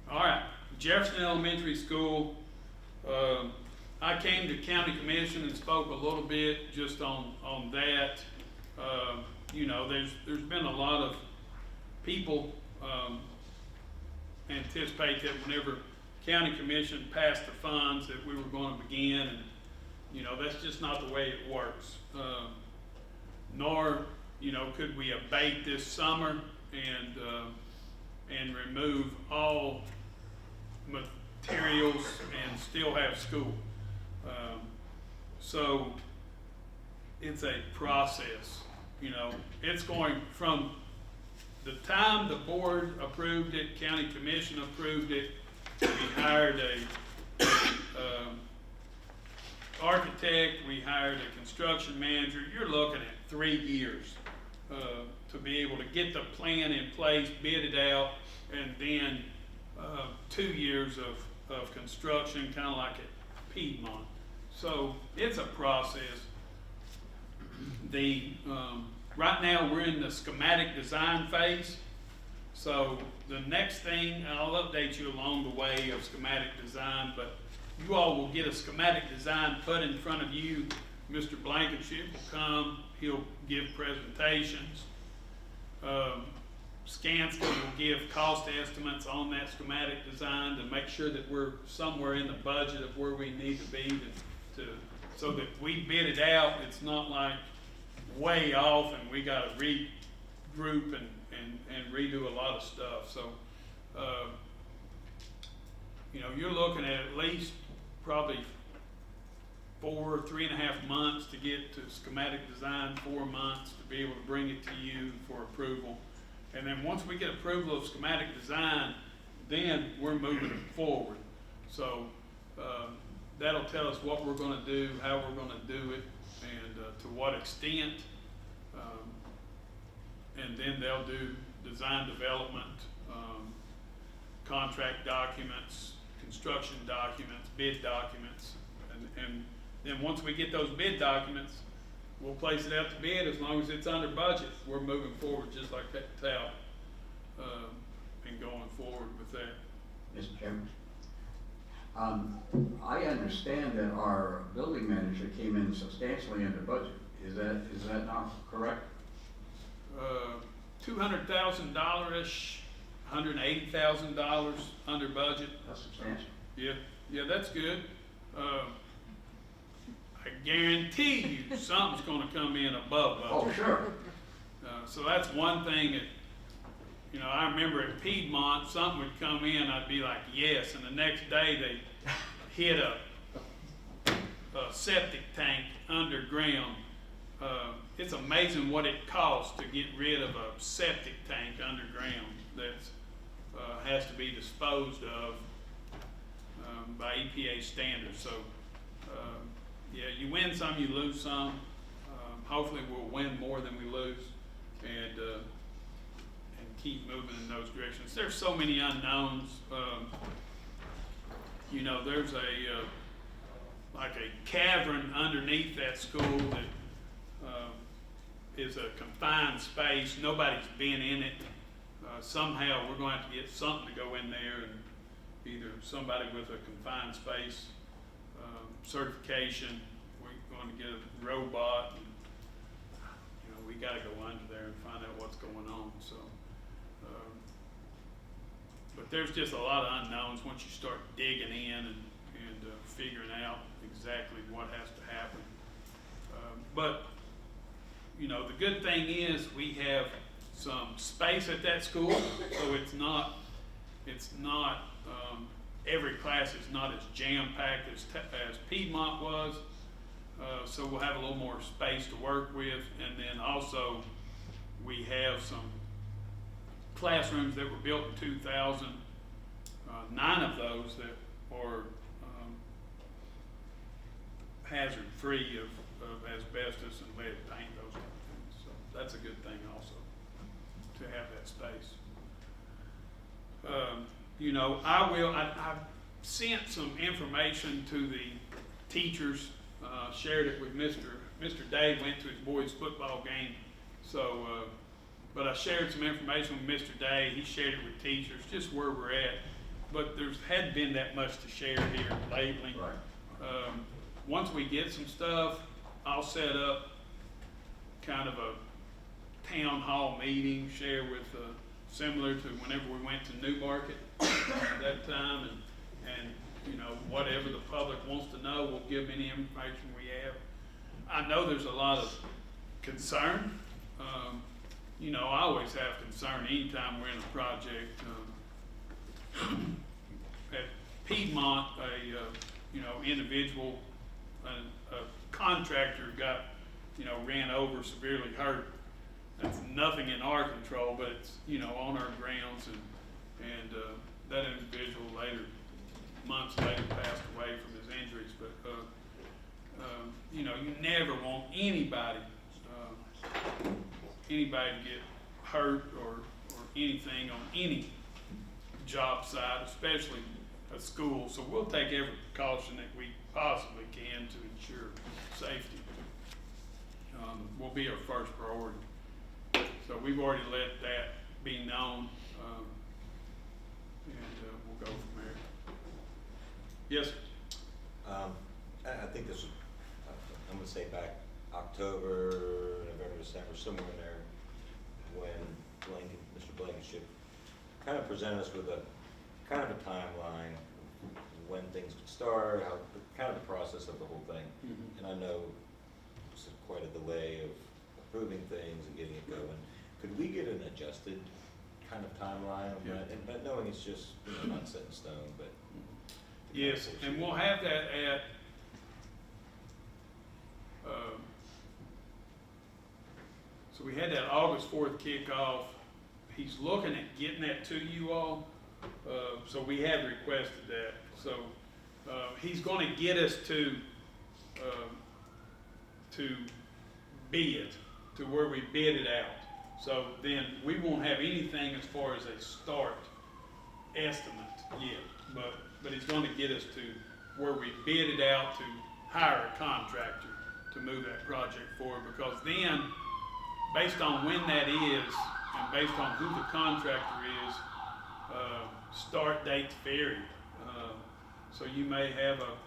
All right, Jefferson Elementary School, I came to county commission and spoke a little bit just on that. You know, there's been a lot of people, anticipate that whenever county commission passed the funds that we were going to begin, and, you know, that's just not the way it works. Nor, you know, could we abate this summer and remove all materials and still have school. So it's a process, you know. It's going from the time the board approved it, county commission approved it, we hired a architect, we hired a construction manager. You're looking at 3 years to be able to get the plan in place, bid it out, and then 2 years of construction, kind of like at Piedmont. So it's a process. Right now we're in the schematic design phase. So the next thing, and I'll update you along the way of schematic design, but you all will get a schematic design put in front of you. Mr. Blankenship will come, he'll give presentations. Skanska will give cost estimates on that schematic design to make sure that we're somewhere in the budget of where we need to be so that we bid it out. It's not like way off and we got to regroup and redo a lot of stuff. So, you know, you're looking at least probably 3.5 months to get to schematic design, 4 months to be able to bring it to you for approval. And then once we get approval of schematic design, then we're moving forward. So that'll tell us what we're going to do, how we're going to do it, and to what extent. And then they'll do design development, contract documents, construction documents, bid documents. And then once we get those bid documents, we'll place it out to bid. As long as it's under budget, we're moving forward just like that TAL, and going forward with that. Mr. Chairman, I understand that our building manager came in substantially under budget. Is that not correct? $200,000-ish, $180,000 under budget. That's substantial. Yeah, that's good. I guarantee you something's gonna come in above budget. Oh, sure. So that's one thing that, you know, I remember at Piedmont, something would come in, I'd be like, yes, and the next day they hit a septic tank underground. It's amazing what it costs to get rid of a septic tank underground that has to be disposed of by EPA standards. So, yeah, you win some, you lose some. Hopefully we'll win more than we lose, and keep moving in those directions. There's so many unknowns. You know, there's like a cavern underneath that school that is a confined space. Nobody's been in it. Somehow we're going to have to get something to go in there, and either somebody with a confined space certification. We're going to get a robot. And, you know, we got to go under there and find out what's going on. So, but there's just a lot of unknowns once you start digging in and figuring out exactly what has to happen. But you know, the good thing is we have some space at that school, so it's not every class is not as jam-packed as Piedmont was, so we'll have a little more space to work with. And then also we have some classrooms that were built in 2000, 9 of those that are hazard-free of asbestos and lead paint, those kind of things. So that's a good thing also, to have that space. You know, I've sent some information to the teachers, shared it with Mr. Day went to his boys' football game. So, but I shared some information with Mr. Day. He shared it with teachers, just where we're at. but there's hadn't been that much to share here lately. Right. Once we get some stuff, I'll set up kind of a town hall meeting, share with, similar to whenever we went to Newmarket at that time, and, you know, whatever the public wants to know, we'll give any information we have. I know there's a lot of concern. You know, I always have concern anytime we're in a project. At Piedmont, you know, individual, a contractor got, you know, ran over, severely hurt. That's nothing in our control, but it's, you know, on our grounds, and that individual later, months later, passed away from his injuries. But you know, you never want anybody to get hurt or anything on any job site, especially a school. So we'll take every precaution that we possibly can to ensure safety. Will be our first priority. So we've already let that be known, and we'll go from there. Yes, sir. I think this was, I'm gonna say back October, November, December, somewhere in there, when Mr. Blankenship kind of presented us with a kind of a timeline of when things could start, how kind of the process of the whole thing. Mm-hmm. And I know it's quite a delay of approving things and getting it going. Could we get an adjusted kind of timeline of that? And, but knowing it's just, you know, not set in stone, but. yes, and we'll have that at so we had that August 4th kickoff. He's looking at getting that to you all, so we have requested that. So he's going to get us to bid, to where we bid it out. So then we won't have anything as far as a start estimate yet, but he's going to get us to where we bid it out to hire a contractor to move that project forward, because then, based on when that is, and based on who the contractor is, start dates vary. So you may have a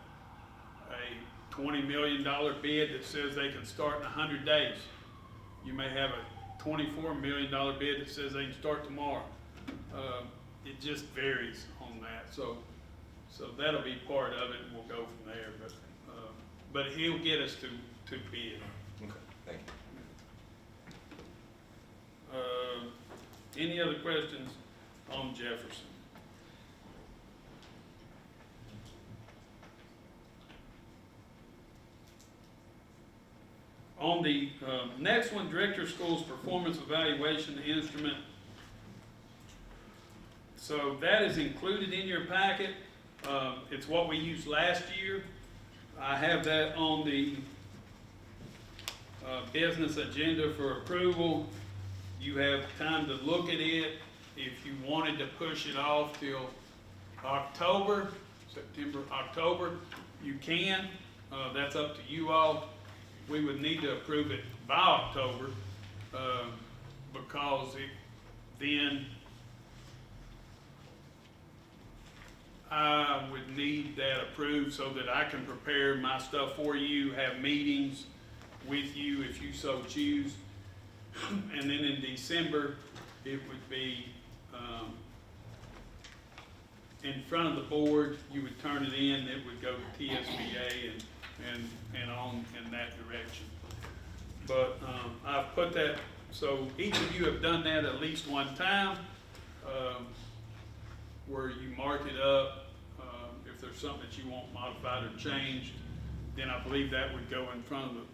$20 million bid that says they can start in 100 days. You may have a $24 million bid that says they can start tomorrow. It just varies on that. So that'll be part of it, and we'll go from there. But he'll get us to bid. Okay, thank you. Any other questions on Jefferson? On the next one, Director of Schools Performance Evaluation Instrument. So that is included in your packet. It's what we used last year. I have that on the business agenda for approval. You have time to look at it. If you wanted to push it off till October, September, October, you can. That's up to you all. We would need to approve it by October, because then I would need that approved so that I can prepare my stuff for you, have meetings with you if you so choose. And then in December, it would be in front of the board. You would turn it in, it would go to TSBA and on in that direction. But I've put that, so each of you have done that at least one time, where you mark it up. If there's something that you want modified or changed, then I believe that would go in front of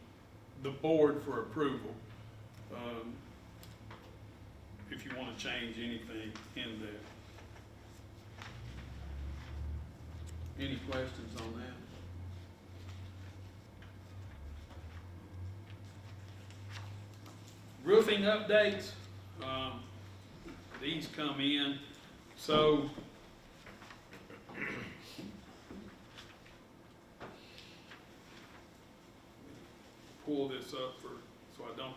the board for approval. If you want to change anything in there. Any questions on that? Roofing updates, these come in, so pull this up so I don't.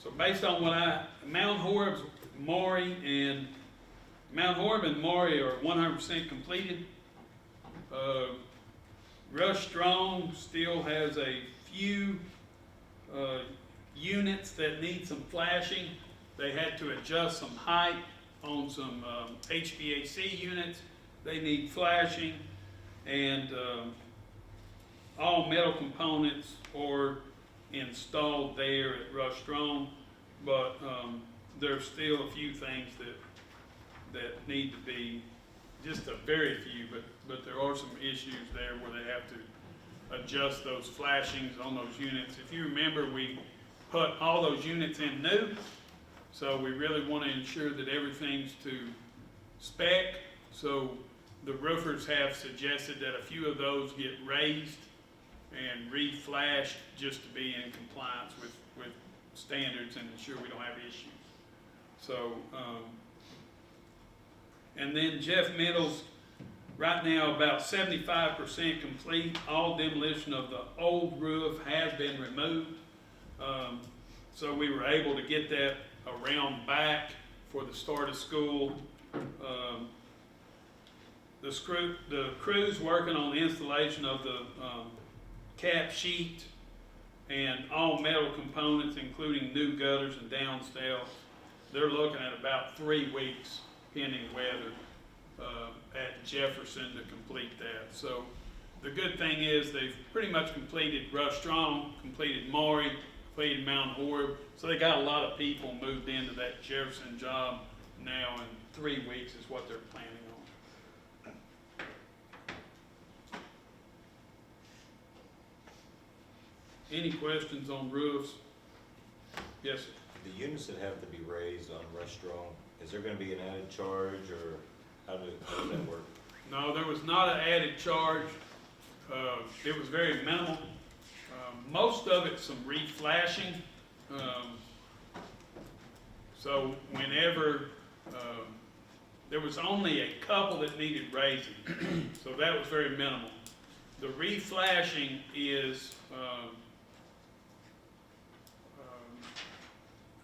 So based on what Mount Horeb, Maury, and Mount Horeb and Maury are 100% completed. Rush Strong still has a few units that need some flashing. They had to adjust some height on some HVAC units. They need flashing, and all metal components are installed there at Rush Strong, but there's still a few things that need to be, just a very few, but there are some issues there where they have to adjust those flashings on those units. If you remember, we put all those units in new, so we really want to ensure that everything's to spec. So the roofers have suggested that a few of those get raised and re-flashed just to be in compliance with standards and ensure we don't have issues. So, and then Jeff Middles, right now about 75% complete. All demolition of the old roof has been removed. So we were able to get that around back for the start of school. The crew's working on the installation of the cap sheet and all metal components, including new gutters and downspouts. They're looking at about 3 weeks, pending weather, at Jefferson to complete that. So the good thing is they've pretty much completed Rush Strong, completed Maury, completed Mount Horeb. So they got a lot of people moved into that Jefferson job now, and 3 weeks is what they're planning on. Any questions on roofs? Yes, sir. The units that have to be raised on Rush Strong, is there gonna be an added charge, or how does that work? No, there was not an added charge. It was very minimal. Most of it's some re-flashing. So whenever, there was only a couple that needed raising, so that was very minimal. The re-flashing is,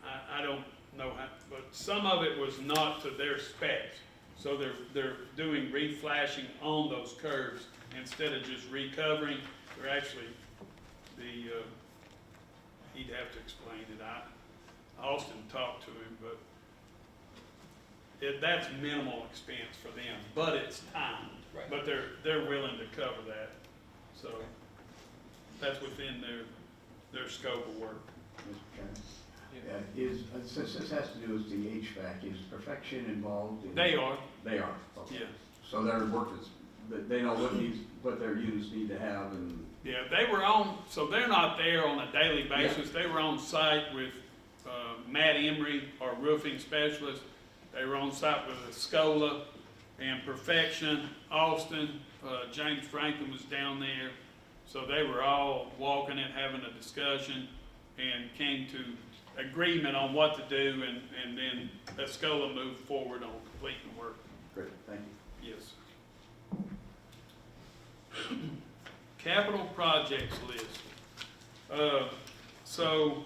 I don't know how, but some of it was not to their specs. So they're doing re-flashing on those curves instead of just recovering. They're actually, he'd have to explain it. Austin talked to him, but that's minimal expense for them, but it's time. Right. But they're willing to cover that. So that's within their scope of work. Mr. Chairman? Since this has to do with the HVAC, is Perfection involved in? They are, They are, okay. yeah. So their work is, they know what their units need to have, and Yeah, they were on, so they're not there on a daily basis. They were on site with Matt Emery, our roofing specialist. They were on site with Escola and Perfection, Austin, James Franklin was down there. So they were all walking it, having a discussion, and came to agreement on what to do, and then Escola moved forward on completing the work. great, thank you. Yes. Capital projects list. So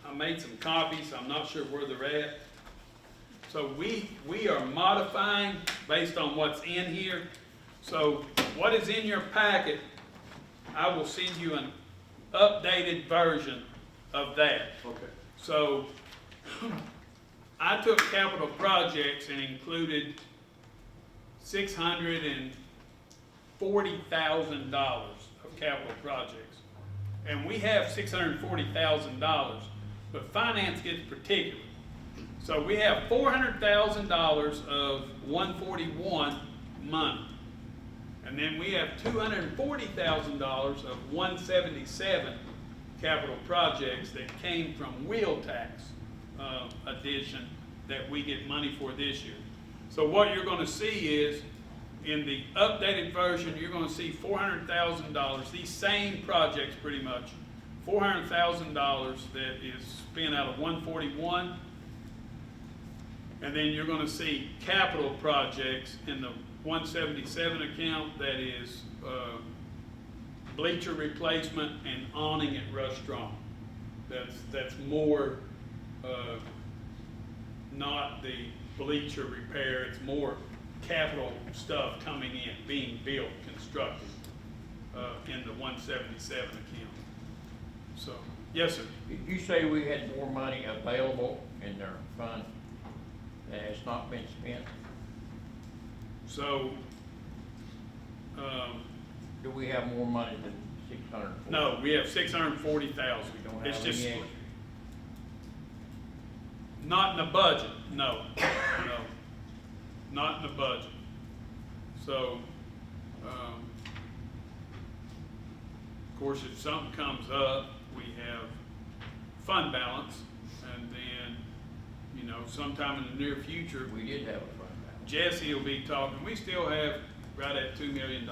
I made some copies. I'm not sure where they're at. So we are modifying based on what's in here. So what is in your packet, I will send you an updated version of that. Okay. So I took capital projects and included $640,000 of capital projects. And we have $640,000, but finance gets particular. So we have $400,000 of 141 money. And then we have $240,000 of 177 capital projects that came from wheel tax addition that we get money for this year. So what you're going to see is, in the updated version, you're going to see $400,000, these same projects pretty much, $400,000 that is spent out of 141. And then you're going to see capital projects in the 177 account that is bleacher replacement and awning at Rush Strong. That's more, not the bleacher repair, it's more capital stuff coming in, being built, constructed, in the 177 account. So, yes, sir. You say we had more money available in their fund that has not been spent? So, Do we have more money than 640? no, we have 640,000. We don't It's have just any extra? not in the budget, no, no, not in the budget. So, of course, if something comes up, we have fund balance, and then, you know, sometime in the near future, We did have a fund balance. Jesse will be talking, we still have right at $2 million,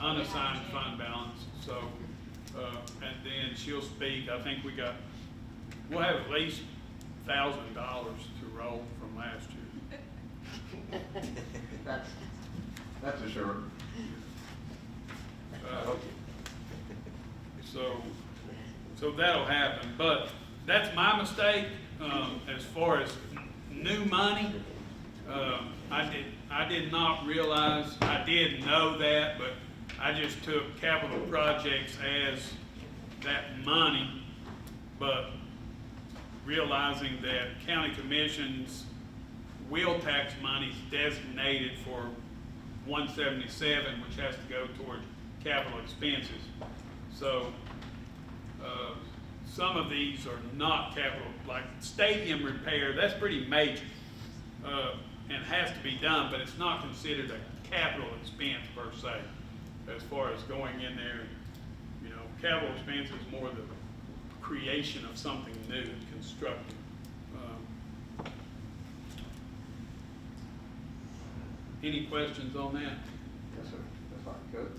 unassigned fund balance, so, and then she'll speak, I think we'll have at least $1,000 to roll from last year. That's a sure. So that'll happen, but that's my mistake, as far as new money. I did not realize, I did know that, but I just took capital projects as that money, but realizing that county commission's wheel tax money is designated for 177, which has to go toward capital expenses. So, some of these are not capital, like stadium repair, that's pretty major, and has to be done, but it's not considered a capital expense per se, as far as going in there. You know, capital expense is more the creation of something new, constructed. Any questions on that? Yes, sir, that's fine, good.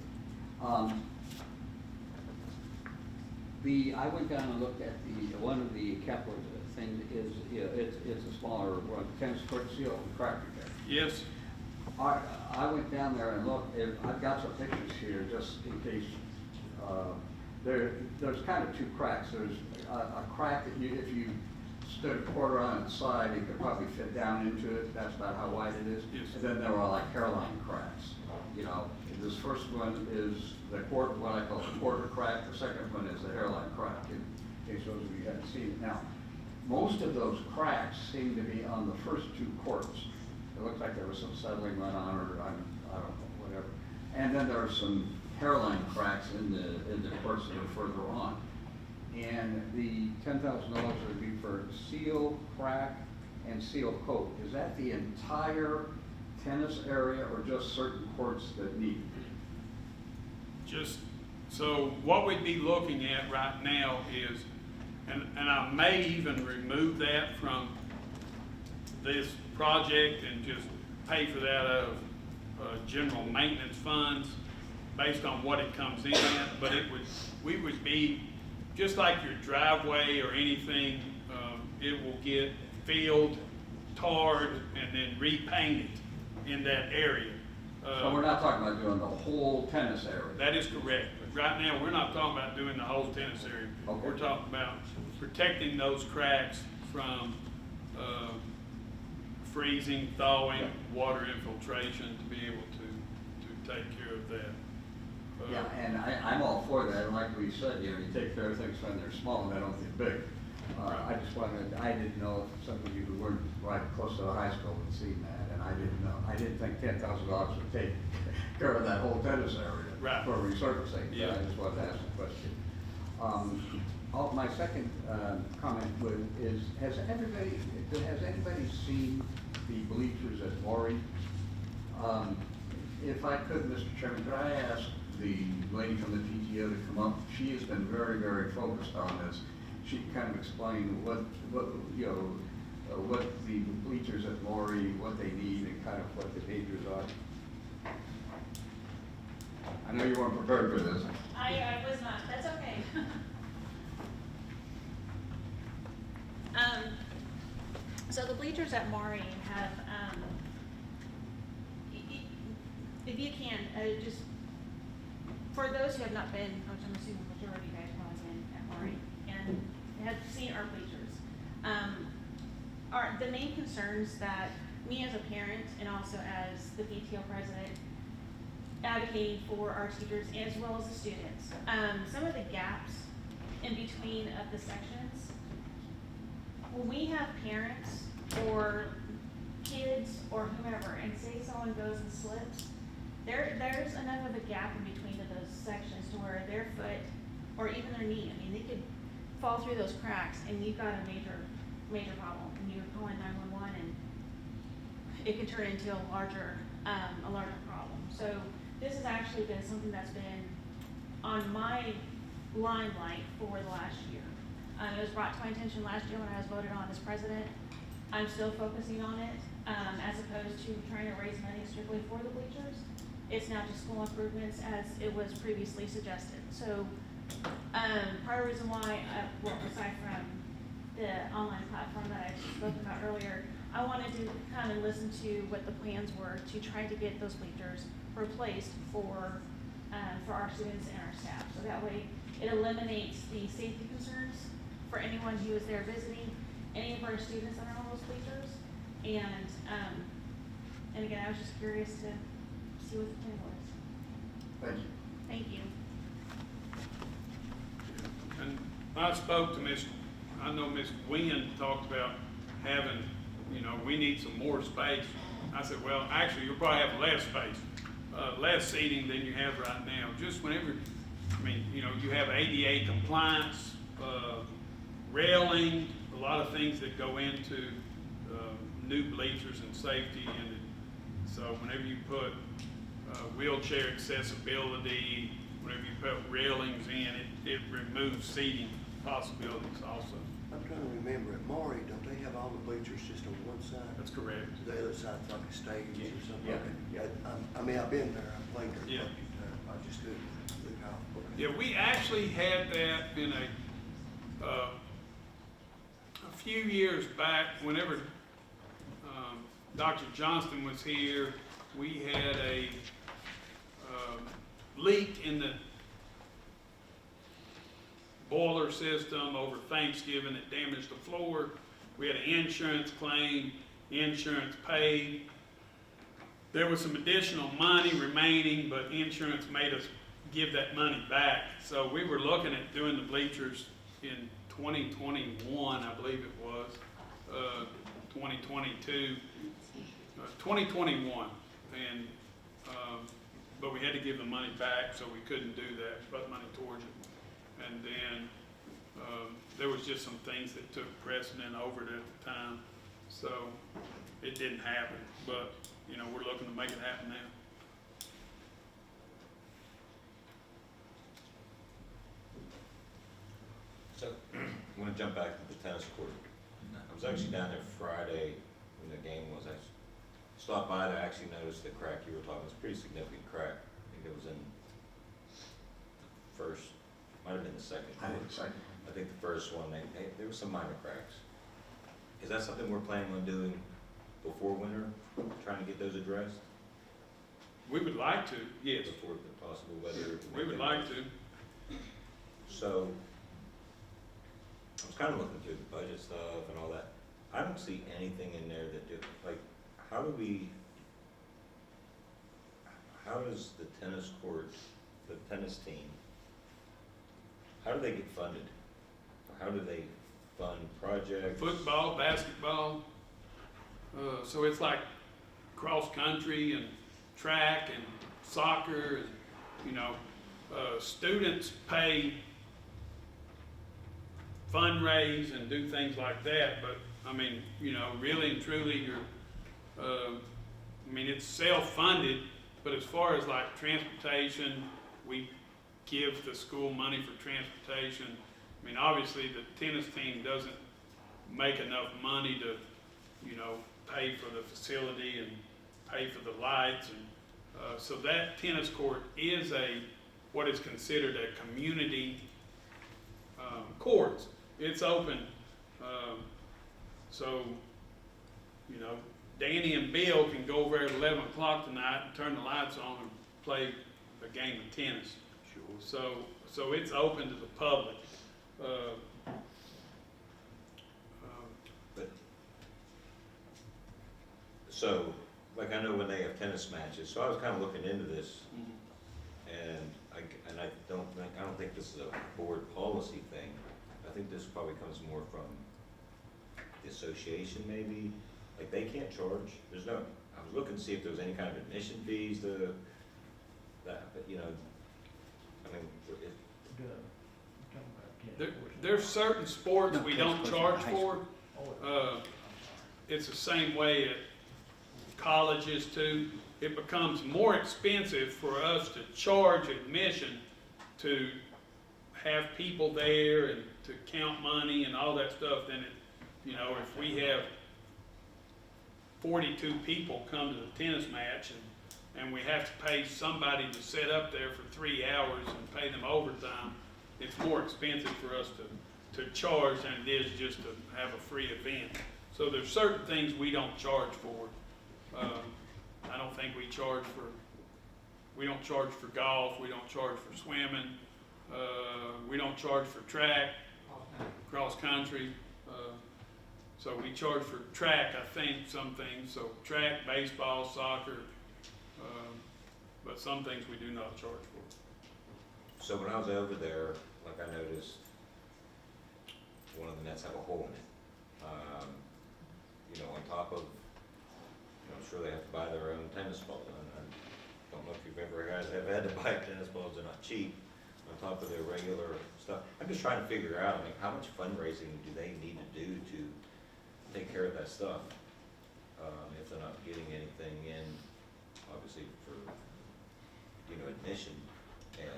I went down and looked at one of the capital things is, it's a smaller one, tennis court seal and crack repair. Yes. I went down there and looked, I've got some pictures here just in case, there's kind of two cracks. There's a crack that if you stood a quarter on its side, it could probably fit down into it, that's about how wide it is. Yes. And then there are like hairline cracks, you know. This first one is what I call the quarter crack, the second one is the hairline crack, in case those of you haven't seen it. Now, most of those cracks seem to be on the first two courts. It looks like there was some settling going on, or I don't know, whatever. And then there are some hairline cracks in the courts that are further on. And the $10,000 would be for seal, crack, and seal coat. Is that the entire tennis area or just certain courts that need it? Just, so what we'd be looking at right now is, and I may even remove that from this project and just pay for that out of general maintenance funds based on what it comes in at, but we would be, just like your driveway or anything, it will get filled, tarred, and then repainted in that area. So we're not talking about doing the whole tennis area? That is correct. But right now, we're not talking about doing the whole tennis area. Okay. We're talking about protecting those cracks from freezing, thawing, water infiltration to be able to take care of that. Yeah, and I'm all for that, and like we said, you know, you take care of things when they're small and they don't get big. I just wanted, I didn't know if some of you who weren't right close to the high school had seen that, and I didn't know. I didn't think $10,000 would take care of that whole tennis area. Right. For resurfacing. Yeah. I just wanted to ask a question. My second comment is, has anybody seen the bleachers at Maury? If I could, Mr. Chairman, could I ask the lady from the PTO to come up? She has been very, very focused on this. She can kind of explain what the bleachers at Maury, what they need, and kind of what the dangers are. I know you weren't prepared for this. I was not, that's okay. So the bleachers at Maureen have, if you can, just for those who have not been, which I'm assuming the majority of you guys have been at Maury and have seen our bleachers, the main concerns that me as a parent and also as the PTO president advocating for our teachers as well as the students, some of the gaps in between of the sections. When we have parents or kids or whomever, and say someone goes and slips, there's enough of a gap in between of those sections to where their foot or even their knee, I mean, they could fall through those cracks and you've got a major problem, and you're calling 911 and it can turn into a larger problem. So this has actually been something that's been on my limelight for the last year. It was brought to my attention last year when I was voted on as president. I'm still focusing on it, as opposed to trying to raise money strictly for the bleachers. It's now just school improvements as it was previously suggested. So, part of the reason why, well, aside from the online platform that I spoke about earlier, I wanted to kind of listen to what the plans were to try to get those bleachers replaced for our students and our staff. So that way it eliminates the safety concerns for anyone who is there visiting, any of our students that are on those bleachers. And again, I was just curious to see what the plan was. Thank you. Thank you. And I spoke to I know Ms. Wynn talked about having, we need some more space. I said, well, actually, you'll probably have less space, less seating than you have right now. Just whenever, you have ADA compliance, railing, a lot of things that go into new bleachers and safety. And so whenever you put wheelchair accessibility, whenever you put railings in, it removes seating possibilities also. I'm trying to remember, at Maury, don't they have all the bleachers just on one side? That's correct. The other side's like a stage or something? Yeah. Okay. I've been there, I've played there. Yeah. I just couldn't look out. Okay. Yeah, we actually had that in a few years back, whenever Dr. Johnston was here, we had a leak in the boiler system over Thanksgiving that damaged the floor. We had an insurance claim, insurance paid. There was some additional money remaining, but insurance made us give that money back. So we were looking at doing the bleachers in 2021, I believe it was, 2022, 2021, and but we had to give the money back, so we couldn't do that, put money towards it. And then there was just some things that took precedent over it at the time, so it didn't happen. But we're looking to make it happen now. So, I want to jump back to the tennis court. I was actually down there Friday when the game was. I stopped by to actually notice the crack you were talking. It's a pretty significant crack. I think it was in the first, might have been the second. I think the first one, there were some minor cracks. Is that something we're planning on doing before winter, trying to get those addressed? We would like to, yes. Before the possible weather? We would like to. So, I was kind of looking through the budget stuff and all that. I don't see anything in there that how does the tennis court, the tennis team, how do they get funded? How do they fund projects? Football, basketball, so it's like cross country and track and soccer, and students pay, fundraise and do things like that, but really and truly it's self-funded, but as far as like transportation, we give the school money for transportation. Obviously the tennis team doesn't make enough money to, pay for the facility and pay for the lights, and so that tennis court is what is considered a community court. It's open, so Danny and Bill can go over at 11 o'clock tonight and turn the lights on and play a game of tennis. So it's open to the public. But, so, like I know when they have tennis matches, so I was kind of looking into this, and I don't think this is a board policy thing. I think this probably comes more from the association maybe, like they can't charge, I was looking to see if there was any kind of admission fees to that, but you know, I mean, There's certain sports we don't charge for. It's the same way at colleges too. It becomes more expensive for us to charge admission to have people there and to count money and all that stuff than it, you know, if we have 42 people come to the tennis match and we have to pay somebody to sit up there for 3 hours and pay them overtime, it's more expensive for us to charge than it is just to have a free event. So there's certain things we don't charge for. I don't think we don't charge for golf, we don't charge for swimming, we don't charge for track, cross country. So we charge for track, I think, some things, so track, baseball, soccer, but some things we do not charge for. so when I was over there, like I noticed one of the nets have a hole in it. You know, on top of, I'm sure they have to buy their own tennis ball. And I don't know if you've ever guys have had to buy tennis balls, they're not cheap, on top of their regular stuff. I'm just trying to figure out, like, how much fundraising do they need to do to take care of that stuff? If they're not getting anything in, obviously for, you know, admission. And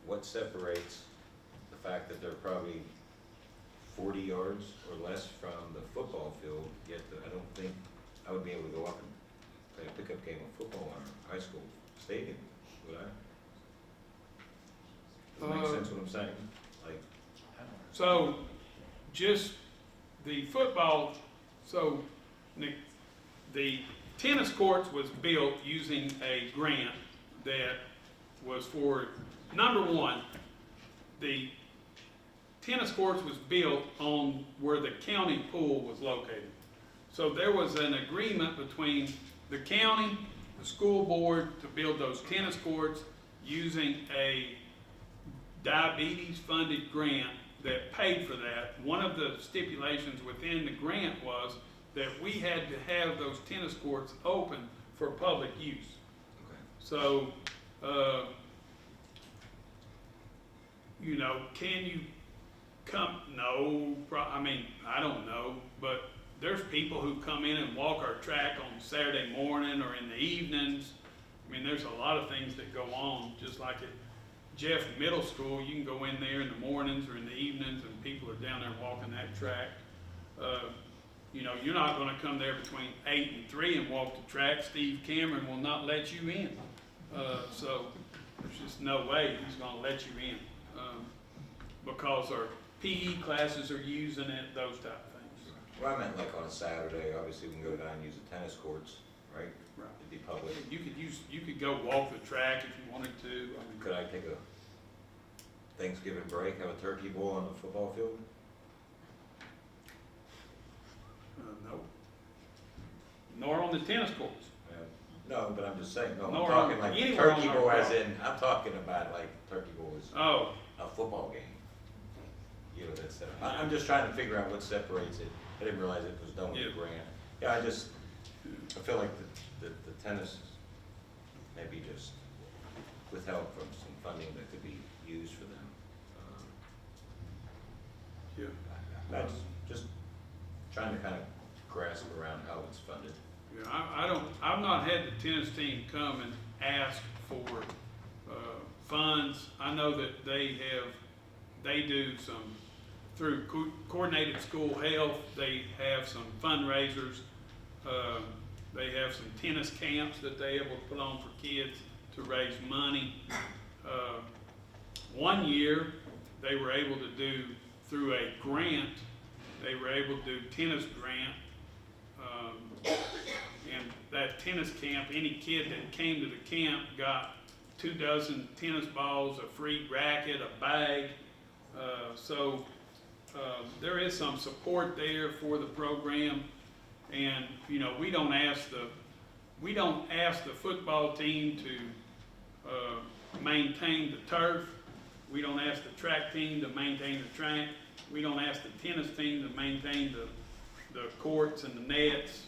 what separates the fact that they're probably 40 yards or less from the football field, yet I don't think I would be able to go up and play a pickup game of football on our high school stadium, would I? Does it make sense what I'm saying? Like, So, just the football, so Nick, the tennis courts was built using a grant that was for, number one, the tennis courts was built on where the county pool was located. So there was an agreement between the county, the school board to build those tennis courts using a diabetes-funded grant that paid for that. One of the stipulations within the grant was that we had to have those tennis courts open for public use. okay. So, you know, can you come? No, I mean, I don't know, but there's people who come in and walk our track on Saturday morning or in the evenings. I mean, there's a lot of things that go on, just like at Jeff Middle School, you can go in there in the mornings or in the evenings and people are down there walking that track. You know, you're not gonna come there between 8 and 3 and walk the track. Steve Cameron will not let you in. So there's just no way he's gonna let you in, because our PE classes are using it, those type of things. Well, I meant like on a Saturday, obviously we can go down and use the tennis courts, right? Right. It'd be public. You could go walk the track if you wanted to. I mean, Could I take a Thanksgiving break, have a turkey bowl on the football field? no. Nor on the tennis courts. No, but I'm just saying, no, I'm Nor talking on like anywhere turkey on our bowl as property. in, I'm talking about like turkey bowl is Oh, a football game. You know, that's, I'm just trying to figure out what separates it. I didn't realize it was done with a Yeah. grant. Yeah, I feel like the tennis maybe just withheld from some funding that could be used for them. yeah. That's just trying to kind of grasp around how it's funded. Yeah, I've not had the tennis team come and ask for, funds. I know that they do some, through coordinated school health, they have some fundraisers. They have some tennis camps that they're able to put on for kids to raise money. One year, they were able to do, through a grant, they were able to do tennis grant. And that tennis camp, any kid that came to the camp got 2 dozen tennis balls, a free racket, a bag. There is some support there for the program. And, you know, we don't ask the football team to maintain the turf. We don't ask the track team to maintain the track. We don't ask the tennis team to maintain the courts and the nets.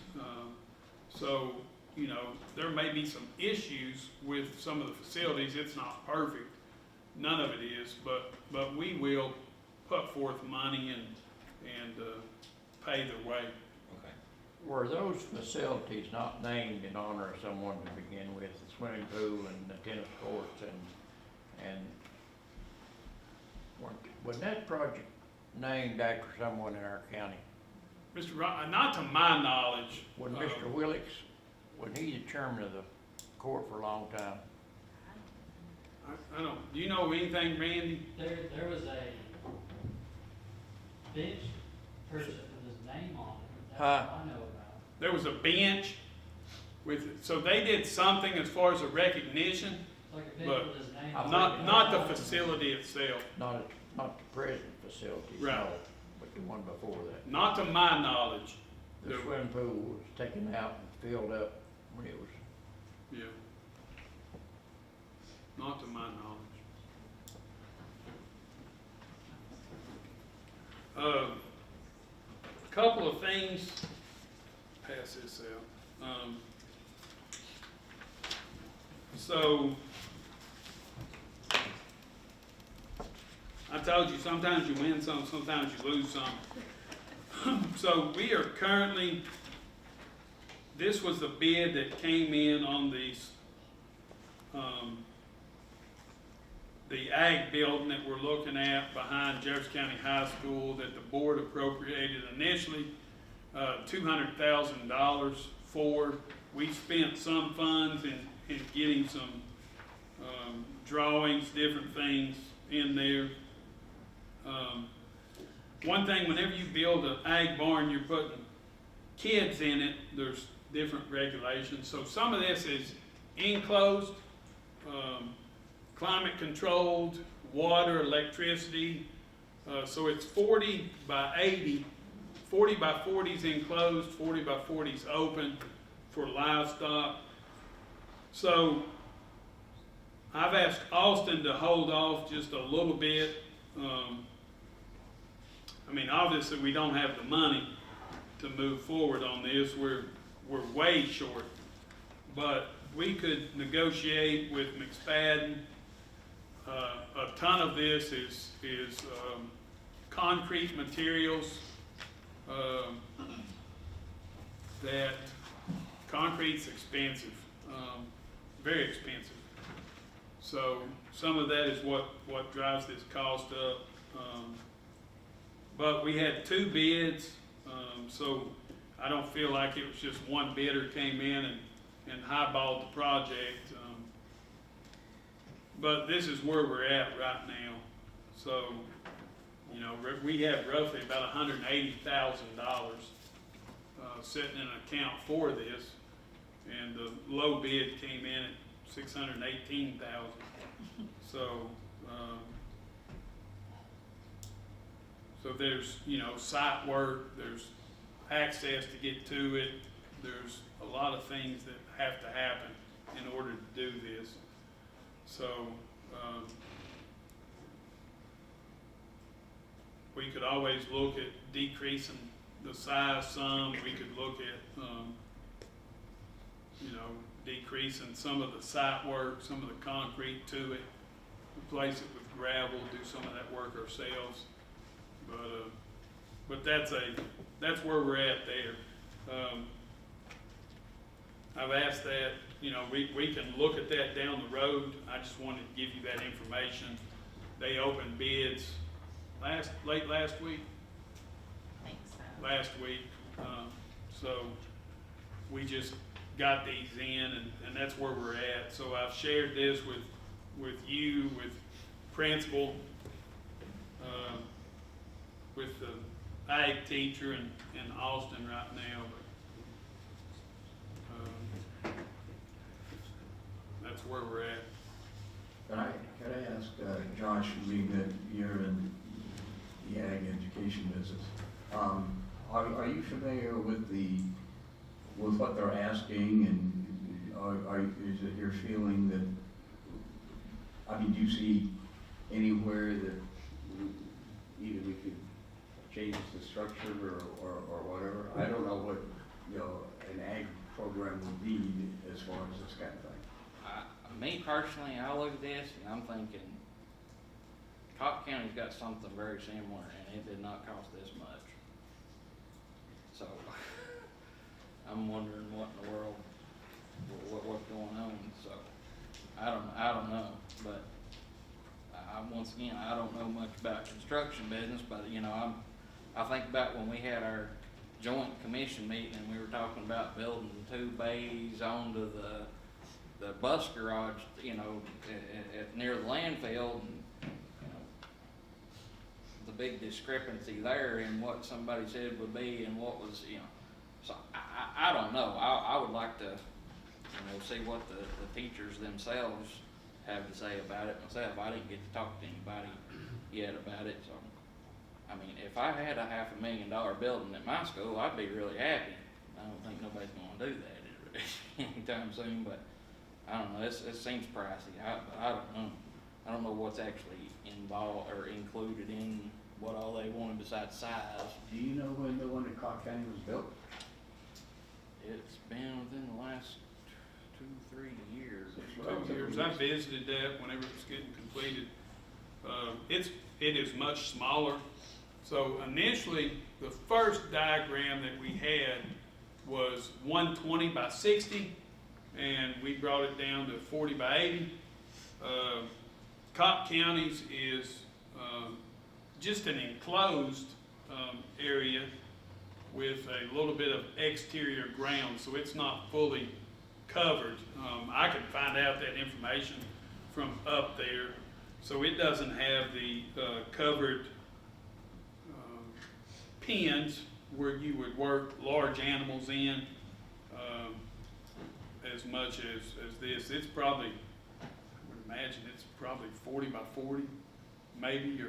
So, you know, there may be some issues with some of the facilities. It's not perfect. None of it is, but we will put forth money and pay their way. Okay. Were those facilities not named in honor of someone to begin with, the swimming pool and the tennis courts and was that project named after someone in our county? Not to my knowledge. Was Mr. Willix, was he the chairman of the court for a long time? I don't, do you know anything, Randy? There was a bench purchased with his name on it. That's all I know about. There was a bench so they did something as far as a recognition, It's like a bench but with his name I on it. not the facility itself. Not the present facilities, Right. no, but the one before that. Not to my knowledge. The swimming pool was taken out and filled up when it was. Yeah. Not to my knowledge. A couple of things, pass this out. So, I told you, sometimes you win some, sometimes you lose some. So we are currently, this was the bid that came in on these, the ag building that we're looking at behind Jefferson County High School that the board appropriated initially $200,000 for. We spent some funds in getting some drawings, different things in there. One thing, whenever you build an ag barn, you're putting kids in it, there's different regulations. So some of this is enclosed, climate controlled, water, electricity. So it's 40 by 80, 40 by 40 is enclosed, 40 by 40 is open for livestock. So I've asked Austin to hold off just a little bit. I mean, obviously we don't have the money to move forward on this. We're way short, but we could negotiate with McSpadden. A ton of this is concrete materials that concrete's expensive, very expensive. So some of that is what drives this cost up. But we had 2 bids, so I don't feel like it was just one bidder came in and highballed the project. But this is where we're at right now. So, you know, we have roughly about $180,000 sitting in an account for this, and the low bid came in at $618,000. So, so there's, you know, site work, there's access to get to it, there's a lot of things that have to happen in order to do this. So, we could always look at decreasing the size some. We could look at, you know, decreasing some of the site work, some of the concrete to it, replace it with gravel, do some of that work ourselves. But that's where we're at there. I've asked that, you know, we can look at that down the road. I just wanted to give you that information. They opened bids late last week. Thanks. Last week. So we just got these in, and that's where we're at. So I've shared this with you, with principal, with the ag teacher and Austin right now. But that's where we're at. Could I ask, Josh, being that you're in the ag education business, are you familiar with what they're asking, and is it your feeling that, I mean, do you see anywhere that either we could change the structure or whatever? I don't know what, an ag program would need as far as this kind of thing. Me personally, I look at this and I'm thinking, Cobb County's got something very similar and it did not cost this much. So, I'm wondering what in the world, what's going on, so, I don't know, but once again, I don't know much about construction business, but I think about when we had our joint commission meeting and we were talking about building 2 bays onto the bus garage, near the landfill, and, the big discrepancy there in what somebody said would be and what was, so I don't know. I would like to, see what the teachers themselves have to say about it myself. I didn't get to talk to anybody yet about it, so, I mean, if I had a $500,000 building at my school, I'd be really happy. I don't think nobody's gonna do that anytime soon, but I don't know, it seems pricey. I don't know. I don't know what's actually involved or included in what all they wanted besides size. Do you know when the one at Cobb County was built? It's been within the last 2-3 years. 2 years. I visited that whenever it was getting completed. It is much smaller. So initially, the first diagram that we had was 120 by 60, and we brought it down to 40 by 80. Cobb County's is just an enclosed area with a little bit of exterior ground, so it's not fully covered. I could find out that information from up there. So it doesn't have the covered pens where you would work large animals in as much as this. It's probably, I would imagine it's probably 40 by 40 maybe,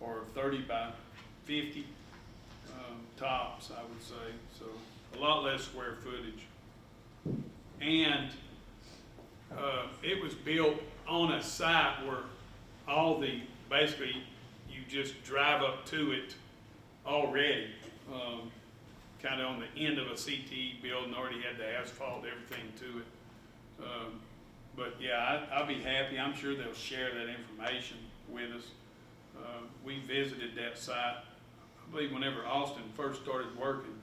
or 30 by 50 tops, I would say. So a lot less square footage. And it was built on a site where basically you just drive up to it already, kind of on the end of a CTE building, already had the asphalt, everything to it. But yeah, I'll be happy. I'm sure they'll share that information with us. We visited that site, I believe whenever Austin first started working.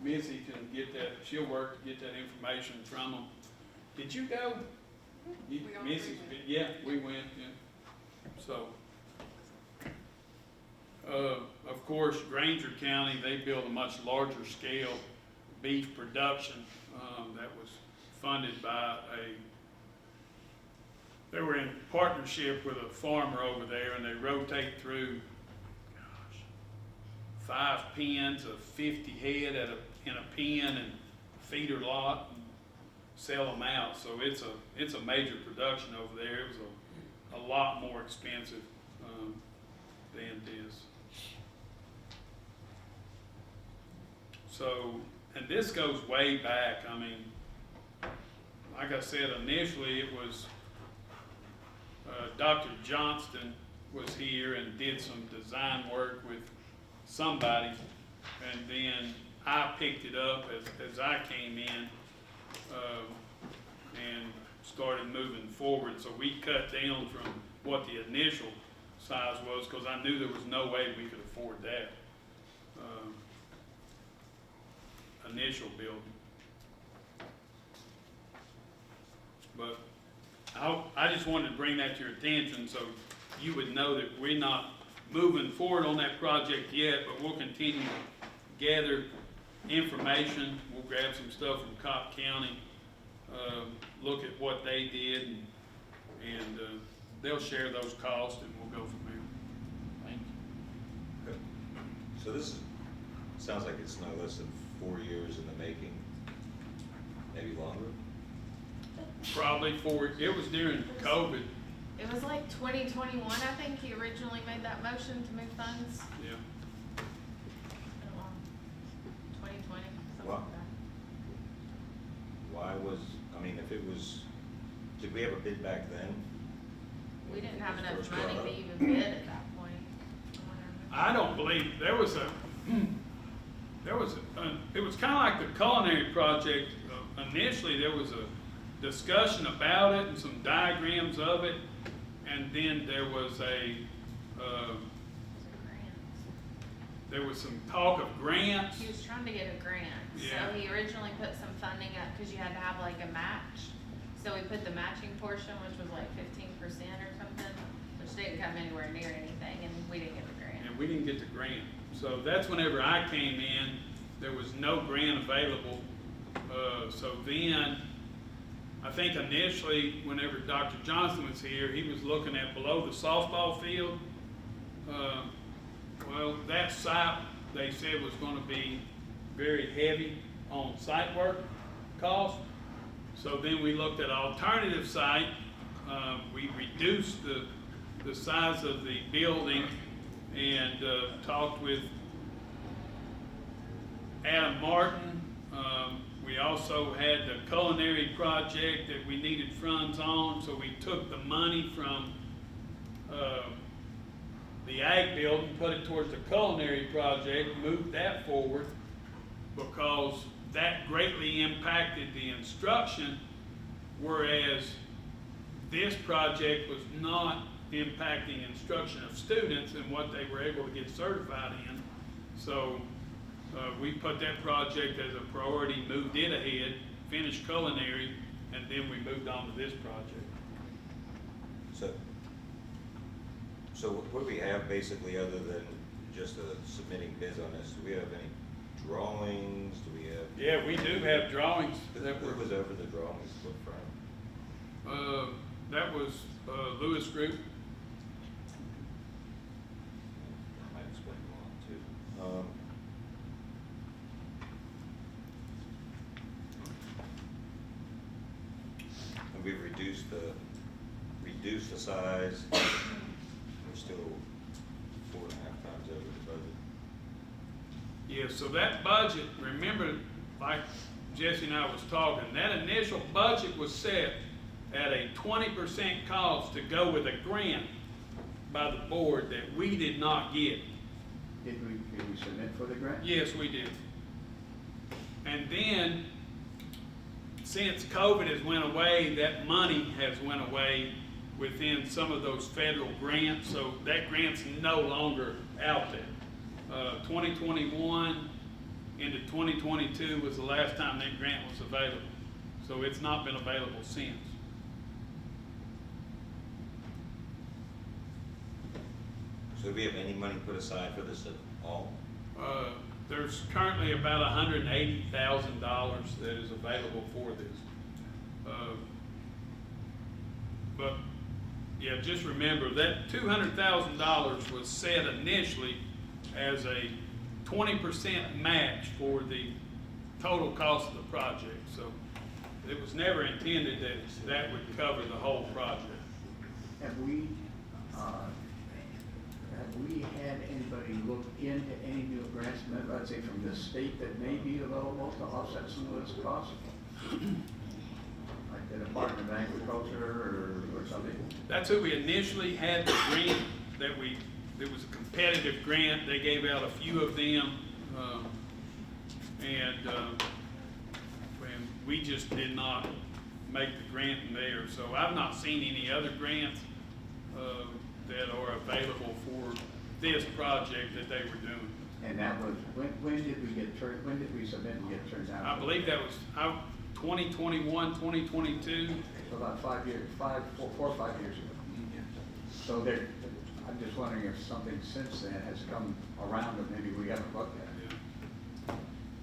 Missy can get that, she'll work to get that information from them. Did you go? Missy, yeah, we went, yeah. So, of course, Granger County, they built a much larger scale beef production that was funded by they were in partnership with a farmer over there, and they rotate through, 5 pens of 50 head in a pen and feeder lot and sell them out. So it's a major production over there. It was a lot more expensive than this. So, and this goes way back. I mean, like I said, initially it was Dr. Johnston was here and did some design work with somebody, and then I picked it up as I came in and started moving forward. So we cut down from what the initial size was, because I knew there was no way we could afford that initial building. But I just wanted to bring that to your attention so you would know that we're not moving forward on that project yet, but we'll continue to gather information. We'll grab some stuff from Cobb County, look at what they did, and they'll share those costs, and we'll go from there. Thank you. Good. So this sounds like it's no less than 4 years in the making, maybe longer? Probably it was during COVID, It was like 2021, I think he originally made that motion to move funds. yeah. I don't know, 2020, something Wow. like that. Why was, I mean, if it was, did we ever bid back then? We didn't have When it was enough first money brought to up? even bid at that point. I don't believe, there was it was kinda like the culinary project. Initially, there was a discussion about it and some diagrams of it, and then there was there was some talk of grants. He was trying to get a grant, Yeah. so he originally put some funding up, cause you had to have like a match. So we put the matching portion, which was like 15% or something, which didn't come anywhere near anything, and we didn't get the grant. And we didn't get the grant. So that's whenever I came in, there was no grant available. So then, I think initially, whenever Dr. Johnson was here, he was looking at below the softball field. Well, that site, they said, was gonna be very heavy on site work costs. So then we looked at alternative site. We reduced the size of the building and talked with Adam Martin. We also had the culinary project that we needed funds on, so we took the money from the ag building, put it towards the culinary project, moved that forward because that greatly impacted the instruction, whereas this project was not impacting instruction of students and what they were able to get certified in. So we put that project as a priority, moved it ahead, finished culinary, and then we moved on to this project. So what do we have basically other than just submitting bids on this? Do we have any drawings? Do we have? Yeah, we do have drawings that Who were, was over the drawings? What firm? that was Lewis Group. That might explain a lot too. And we've reduced the size. We're still 4.5 times over the budget. Yeah, so that budget, remember, like Jesse and I was talking, that initial budget was set at a 20% cost to go with a grant by the board that we did not get. Did we submit for the grant? Yes, we did. And then, since COVID has went away, that money has went away within some of those federal grants, so that grant's no longer out there. 2021 into 2022 was the last time that grant was available, so it's not been available since. So do we have any money put aside for this at all? There's currently about $180,000 that is available for this. But, yeah, just remember that $200,000 was set initially as a 20% match for the total cost of the project. So it was never intended that that would cover the whole project. Have we had anybody look into any new grants, let's say from the state, that may be available to offset some of this cost? Like the Department of Agriculture or something? That's who we initially had the grant it was a competitive grant. They gave out a few of them, and we just did not make the grant in there. So I've not seen any other grants that are available for this project that they were doing. And that was, when did we submit and get turned down? I believe that was 2021, 2022. So about 5 years, 4 or 5 years ago. So there, I'm just wondering if something since then has come around that maybe we haven't looked at. Yeah.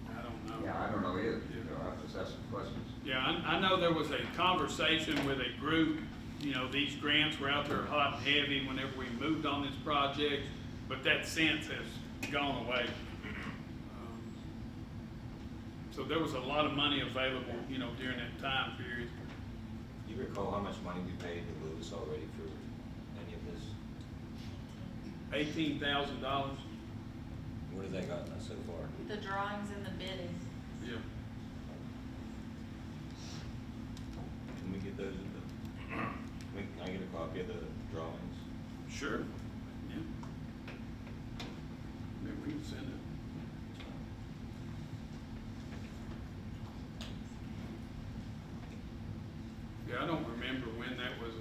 I don't know. Yeah, I don't know either. I'll have to ask some questions. Yeah, I know there was a conversation with a group, you know, these grants were out there hot and heavy whenever we moved on this project, but that sense has gone away. So there was a lot of money available, you know, during that time period. Do you recall how much money we paid to Lewis already for any of this? $18,000. What has that gotten us so far? The drawings and the bidding. Yeah. Can we get those in the, can I get a copy of the drawings? Sure. Yeah. Maybe we can send it. Yeah, I don't remember when that was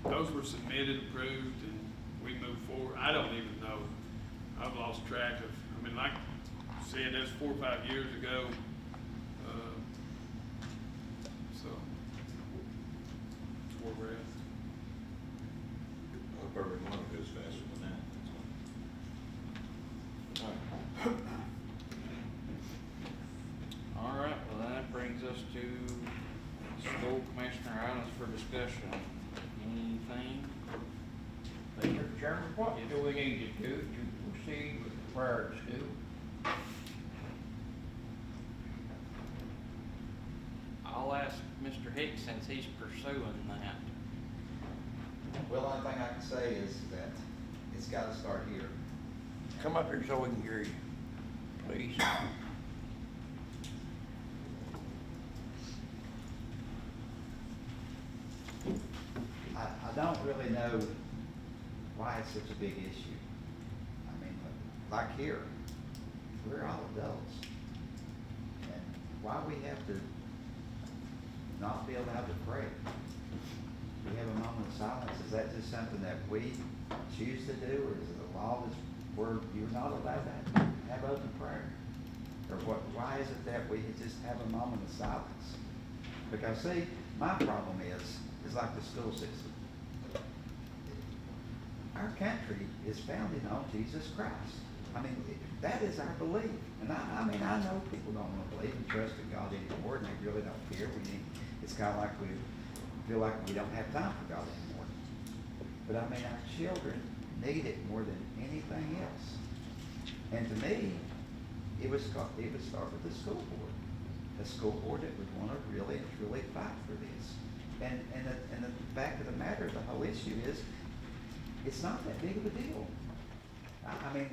those were submitted, approved, and we moved forward. I don't even know. I've lost track of, I mean, like I said, that's 4 or 5 years ago. So, that's where we're at. I hope every one goes faster than that. All right, well, that brings us to school commissioner items for discussion. Anything? Mr. Chairman, what do we need to do to proceed with the prayer at school? I'll ask Mr. Hicks since he's pursuing that. Well, the only thing I can say is that it's gotta start here. Come up here so we can hear you, please. I don't really know why it's such a big issue. I mean, like here, we're all adults. And why we have to not be allowed to pray? We have a moment of silence. Is that just something that we choose to do, or is it a law that's where you're not allowed to have open prayer? Or what? Why is it that we just have a moment of silence? Because see, my problem is like the school system. Our country is founded on Jesus Christ. I mean, that is our belief. And I mean, I know people don't want to believe and trust in God anymore, and they really don't care. It's kind of like we feel like we don't have time for God anymore. But I mean, our children need it more than anything else. And to me, it would start with the school board. A school board that would want to really and truly fight for this. And the fact of the matter, the whole issue is, it's not that big of a deal. I mean,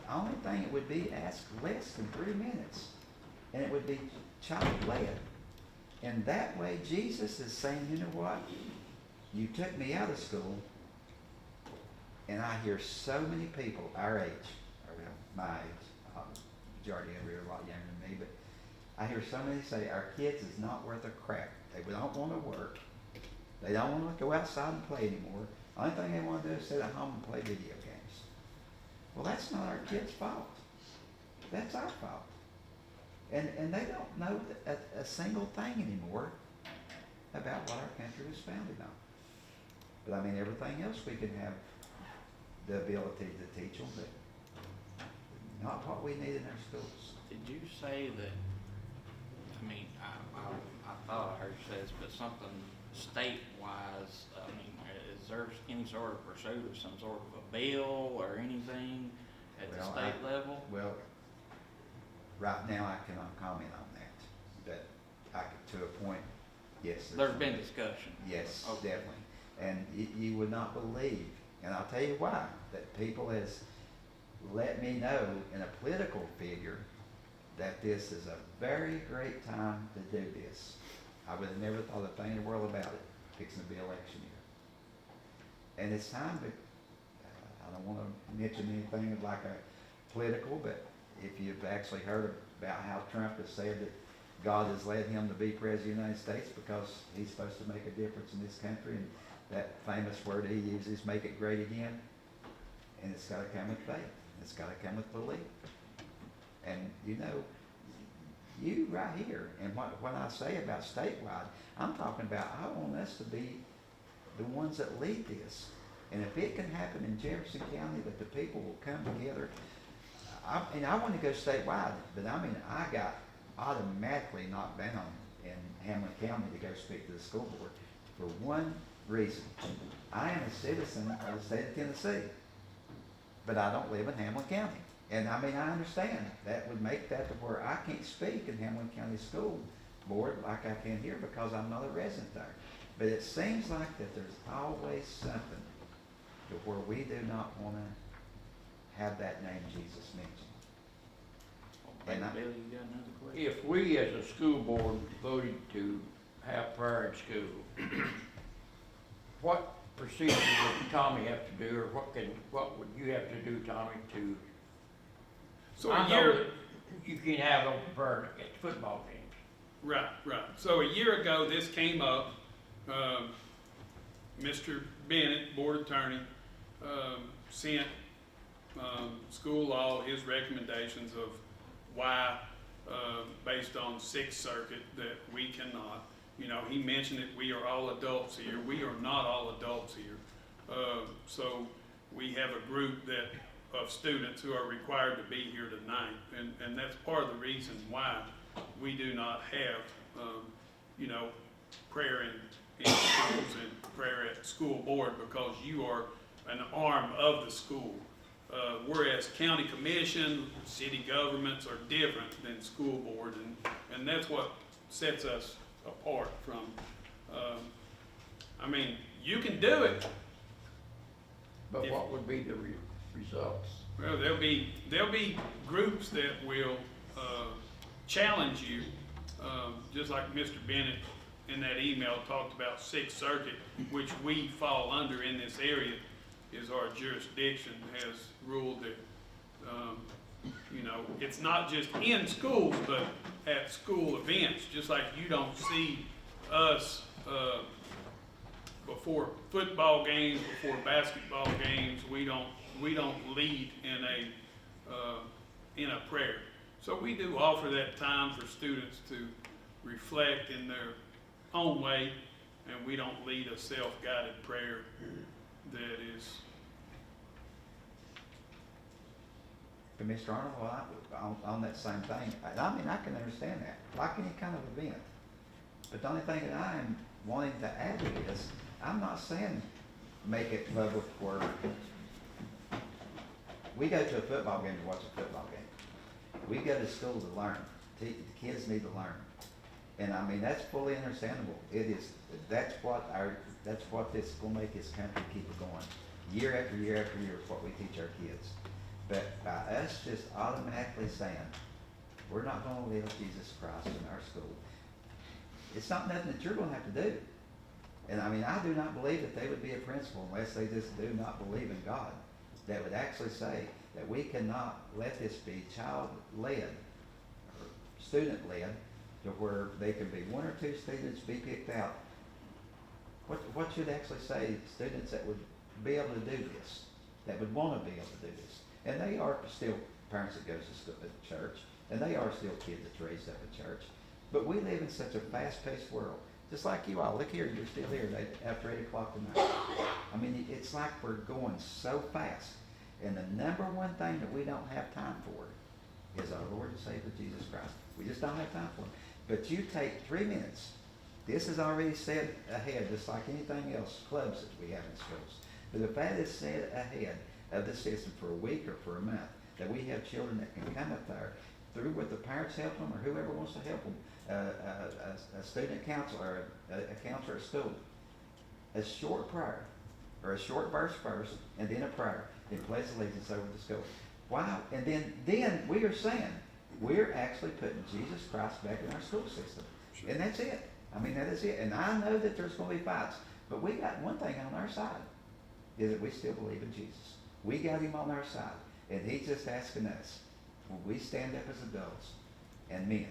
the only thing it would be ask less than 3 minutes, and it would be child-led. And that way, Jesus is saying, you know what? You took me out of school, and I hear so many people our age, or my age, majority of them are a lot younger than me, but I hear so many say our kids is not worth a crap. They don't want to work. They don't want to go outside and play anymore. The only thing they want to do is sit at home and play video games. Well, that's not our kids' fault. That's our fault. And they don't know a single thing anymore about what our country was founded on. But I mean, everything else we can have the ability to teach them, but not what we need in our schools. Did you say that, I mean, I thought I heard you say this, but something state-wise, I mean, is there any sort of pursuit of some sort of a bill or anything at the state level? Well, right now I cannot comment on that, but to a point, yes. There's been discussion. Yes, Okay. definitely. And you would not believe, and I'll tell you why, that people has let me know in a political figure that this is a very great time to do this. I would have never thought a thing in the world about it, fixing to be election year. And it's time to, I don't want to mention anything like a political, but if you've actually heard about how Trump has said that God has led him to be president of the United States because he's supposed to make a difference in this country, and that famous word he uses, make it great again, and it's got to come with faith. It's got to come with belief. And you know, you right here, and what I say about statewide, I'm talking about I want us to be the ones that lead this. And if it can happen in Jefferson County, that the people will come together. I want to go statewide, but I mean, I got automatically knocked down in Hamlin County to go speak to the school board for one reason. I am a citizen of the state of Tennessee, but I don't live in Hamlin County. And I mean, I understand that would make that to where I can't speak in Hamlin County School board like I can here because I'm not a resident there. But it seems like that there's always something to where we do not want to have that name Jesus mentioned. And I- Billy, you got another question? If we as a school board voted to have prayer in school, what procedure would Tommy have to do, or what would you have to do, Tommy, to? So I a know year, that you can have open prayer at football games. right. So a year ago, this came up. Mr. Bennett, board attorney, sent school law his recommendations of why, based on Sixth Circuit, that we cannot. You know, he mentioned that we are all adults here. We are not all adults here. So we have a group of students who are required to be here tonight. And that's part of the reason why we do not have, prayer in schools and prayer at school board, because you are an arm of the school. Whereas county commission, city governments are different than school board, and that's what sets us apart from, you can do it. But If- what would be the results? Well, there'll be groups that will, challenge you, just like Mr. Bennett in that email talked about Sixth Circuit, which we fall under in this area, is our jurisdiction has ruled that, it's not just in schools, but at school events, just like you don't see us, before football games, before basketball games, we don't lead in a prayer. So we do offer that time for students to reflect in their own way, and we don't lead a self-guided prayer that is. But Mr. Arnold, on that same thing, I can understand that, like any kind of event. But the only thing that I am wanting to add is, I'm not saying make it public where we go to a football game to watch a football game. We go to school to learn. The kids need to learn. And that's fully understandable. That's what this will make this country keep it going. Year after year after year is what we teach our kids. But by us just automatically saying, we're not gonna live Jesus Christ in our school, it's not nothing that you're gonna have to do. And I do not believe that they would be a principal unless they just do not believe in God, that would actually say that we cannot let this be child-led or student-led to where they can be one or two students be picked out. What should actually say students that would be able to do this, that would want to be able to do this? And they are still parents that goes to school at church, and they are still kids that's raised up at church. But we live in such a fast-paced world. Just like you all, look here, you're still here after 8 o'clock tonight. It's like we're going so fast. And the number one thing that we don't have time for is our Lord and Savior Jesus Christ. We just don't have time for him. But you take 3 minutes. This is already said ahead, just like anything else, clubs that we have in schools. But if that is said ahead of the system for a week or for a month, that we have children that can come up there through with the parents help them or whoever wants to help them, a student counselor, a counselor at school, a short prayer or a short verse first and then a prayer, then pledge allegiance over the school. Wow. And then we are saying we're actually putting Jesus Christ back in our school system. Sure. And that's it. That is it. And I know that there's going to be fights, but we got one thing on our side, is that we still believe in Jesus. We got him on our side. And he's just asking us, when we stand up as adults and men,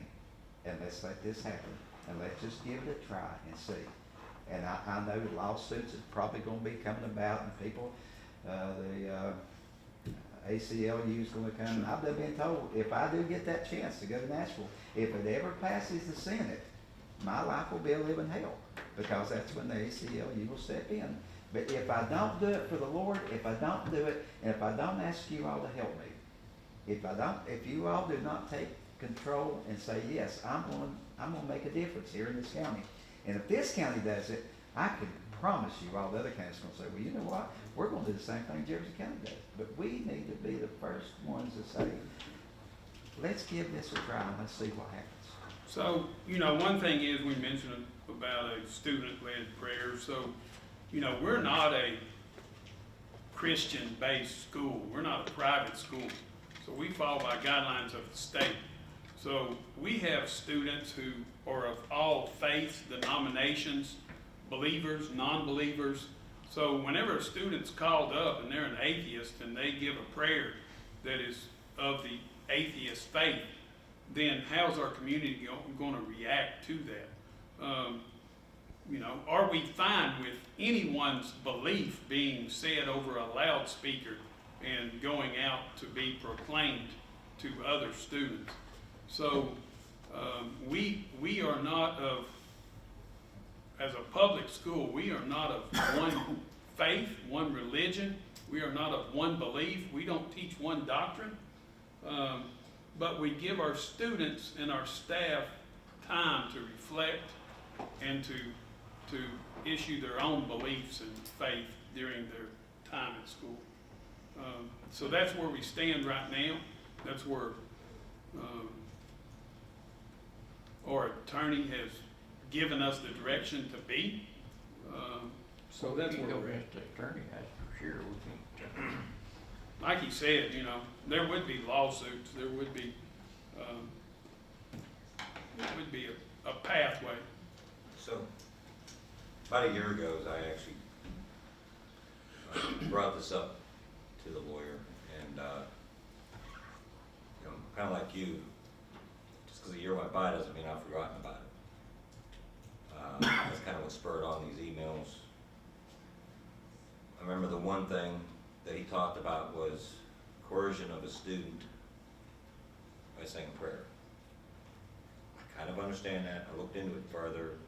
and let's let this happen, and let's just give it a try and see. And I know lawsuits are probably going to be coming about, and people, the ACLU is going to come, and I've been told if I do get that chance to go to Nashville, if it ever passes the Senate, my life will be a living hell, because that's when the ACLU will step in. But if I don't do it for the Lord, if I don't do it, and if I don't ask you all to help me, if you all do not take control and say, yes, I'm going to make a difference here in this county. And if this county does it, I can promise you all the other counties are going to say, well, you know what? We're going to do the same thing Jefferson County does. But we need to be the first ones to say, let's give this a try and let's see what happens. So, one thing is, we mentioned about a student-led prayer, so, we're not a Christian-based school, we're not a private school, so we follow by guidelines of the state. So, we have students who are of all faiths, denominations, believers, non-believers. So whenever a student's called up and they're an atheist and they give a prayer that is of the atheist faith, then how's our community going to react to that? Are we fine with anyone's belief being said over a loudspeaker and going out to be proclaimed to other students? So we are not of, as a public school, we are not of one faith, one religion. We are not of one belief. We don't teach one doctrine. But we give our students and our staff time to reflect and to issue their own beliefs and faith during their time at school. So that's where we stand right now. That's where our attorney has given us the direction to be. So that's where we're at. The attorney, that's for sure, we can. Like he said, there would be lawsuits, there would be a pathway. So, about a year ago, I actually brought this up to the lawyer, and kind of like you, just because a year went by doesn't mean I've forgotten about it. That's kind of what spurred on these emails. I remember the one thing that he talked about was coercion of a student by saying a prayer. I kind of understand that. I looked into it further.